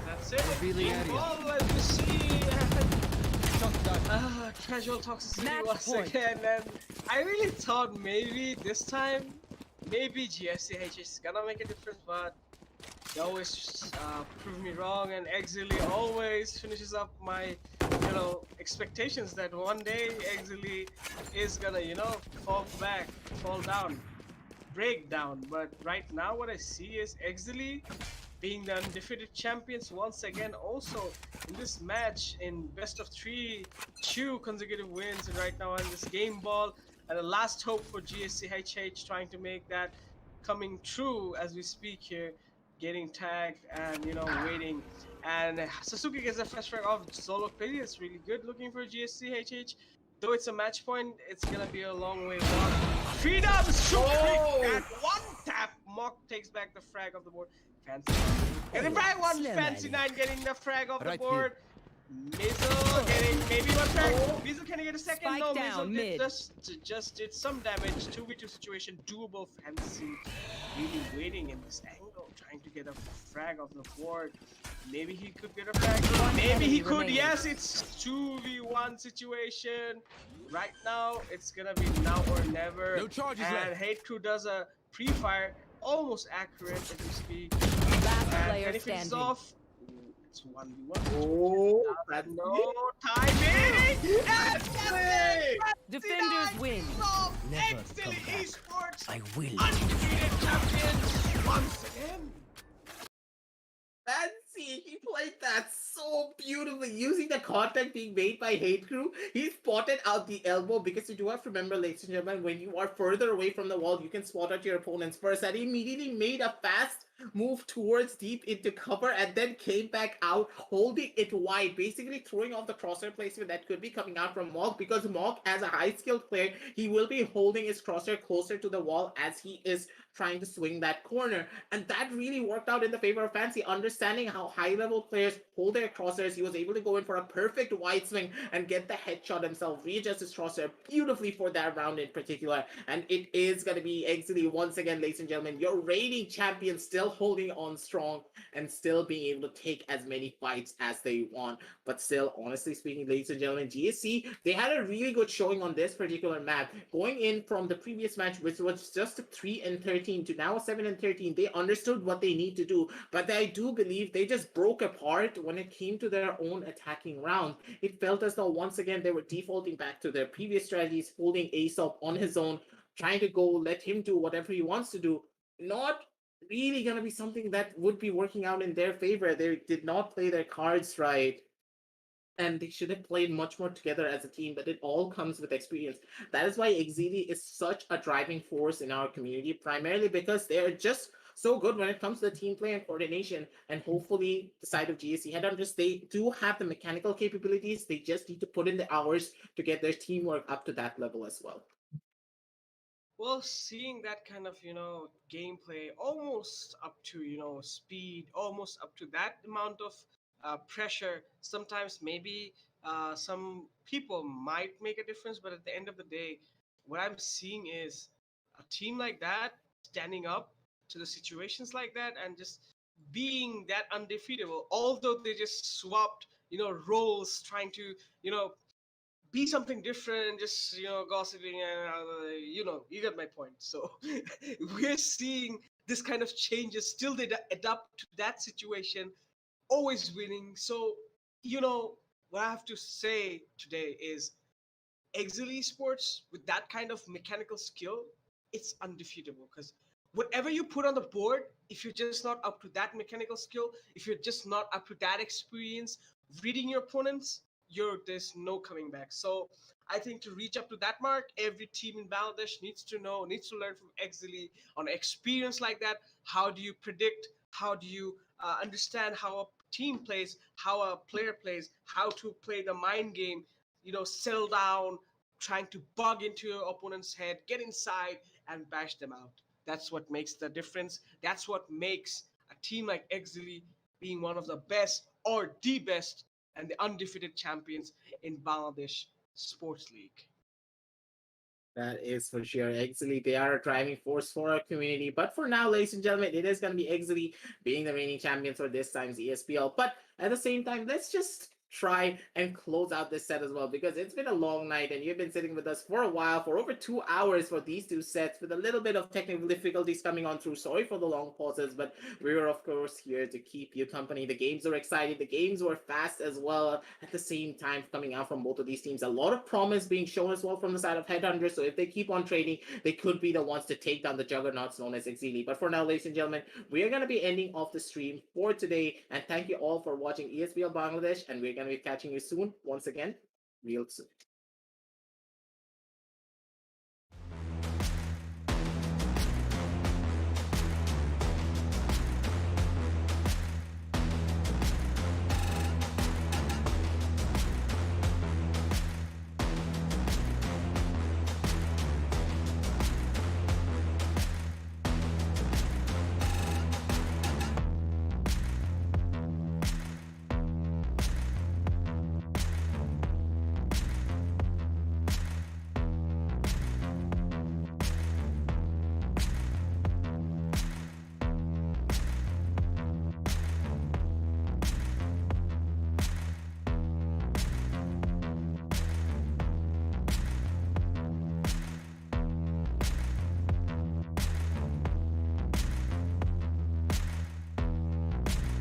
That's it. Let me see. Casual toxicity Match once point. again, and I really thought maybe this time, maybe GSCH is gonna make a difference, but they always prove me wrong, and Exceeli always finishes up my, expectations that one day Exceeli is gonna, fall down. breakdown. But right now, what I see is Exceeli being the undefeated champions once again. Also in this match in best of three, 2 consecutive wins, and right now on this game ball, and the last hope for GSCHH trying to make that coming true as we speak here, getting tagged and waiting. And Sasuke gets a fast track off solo pity. It's really good looking for GSCHH. Though it's a match point, it's gonna be a long way walk. Freedom shoot and one tap. Mock takes back the frag of the board. Fancy. And the frag one. Fancy 9 getting the frag of the board. Mizzle getting maybe one frag. Mizzle can he get a second? Spike No, down, Mizzle mid. just did some damage. 2v2 situation, doable. Fancy really waiting in this angle, trying to get a frag of the board. Maybe he could get a frag. Maybe he could. remaining. Yes, it's 2v1 situation. Right now, it's gonna be now or never. No charges and left. Hate Crew does a pre-fire, almost accurate as we speak. Last And player can he finish standing. off? It's 1v1. Oh, that's No timing! And Defenders win. Never Exceeli come back. Esports I will. undefeated champions once again. Fancy, he played that so beautifully using the contact being made by Hate Crew. He spotted out the elbow because you do have to remember, ladies and gentlemen, when you are further away from the wall, you can spot out your opponents first. And he immediately made a fast move towards deep into cover and then came back out holding it wide, basically throwing off the crosshair placement that could be coming out from Mog, because Mog, as a high skilled player, he will be holding his crosshair closer to the wall as he is trying to swing that corner. And that really worked out in the favor of Fancy, understanding how high level players hold their crosshairs. He was able to go in for a perfect wide swing and get the headshot himself, readjust his crosshair beautifully for that round in particular. And it is going to be Exceeli once again, ladies and gentlemen, your reigning champion, still holding on strong and still being able to take as many fights as they want. But still, honestly speaking, ladies and gentlemen, GSC, they had a really good showing on this particular map. Going in from the previous match, which was just a 3-13 to now a 7-13, they understood what they need to do. But I do believe they just broke apart when it came to their own attacking round. It felt as though once again they were defaulting back to their previous strategies, holding Aesop on his own, trying to go let him do whatever he wants to do. Not really going to be something that would be working out in their favor. They did not play their cards right. And they should have played much more together as a team, but it all comes with experience. That is why Exceeli is such a driving force in our community, primarily because they are just so good when it comes to the team play and coordination. And hopefully, the side of GSC Headhunters, they do have the mechanical capabilities. They just need to put in the hours to get their teamwork up to that level as well. Well, seeing that kind of, gameplay almost up to, speed, almost up to that amount of pressure, sometimes maybe some people might make a difference, but at the end of the day, what I'm seeing is a team like that standing up to the situations like that and just being that undefeatable, although they just swapped, roles, trying to, be something different, just gossiping, and you get my point. So we're seeing this kind of changes. Still, they adapt to that situation, always winning. So what I have to say today is Exceeli Esports with that kind of mechanical skill, it's undefeatable because whatever you put on the board, if you're just not up to that mechanical skill, if you're just not up to that experience, reading your opponents, there's no coming back. So I think to reach up to that mark, every team in Bangladesh needs to learn from Exceeli on experience like that. How do you predict? How do you understand how a team plays, how a player plays, how to play the mind game, settle down, trying to bug into your opponent's head, get inside and bash them out. That's what makes the difference. That's what makes a team like Exceeli being one of the best or the best and the undefeated champions in Bangladesh Sports League. That is for sure. Exceeli, they are a driving force for our community. But for now, ladies and gentlemen, it is going to be Exceeli being the reigning champions for this time's ESPL. But at the same time, let's just try and close out this set as well, because it's been a long night and you've been sitting with us for a while, for over 2 hours for these two sets, with a little bit of technical difficulties coming on through. Sorry for the long pauses, but we were of course here to keep you company. The games are exciting, the games were fast as well at the same time coming out from both of these teams. A lot of promise being shown as well from the side of Headhunters, so if they keep on trading, they could be the ones to take down the juggernauts known as Exceeli. But for now, ladies and gentlemen, we are going to be ending off the stream for today, and thank you all for watching ESPL Bangladesh, and we're going to be catching you soon once again, real soon.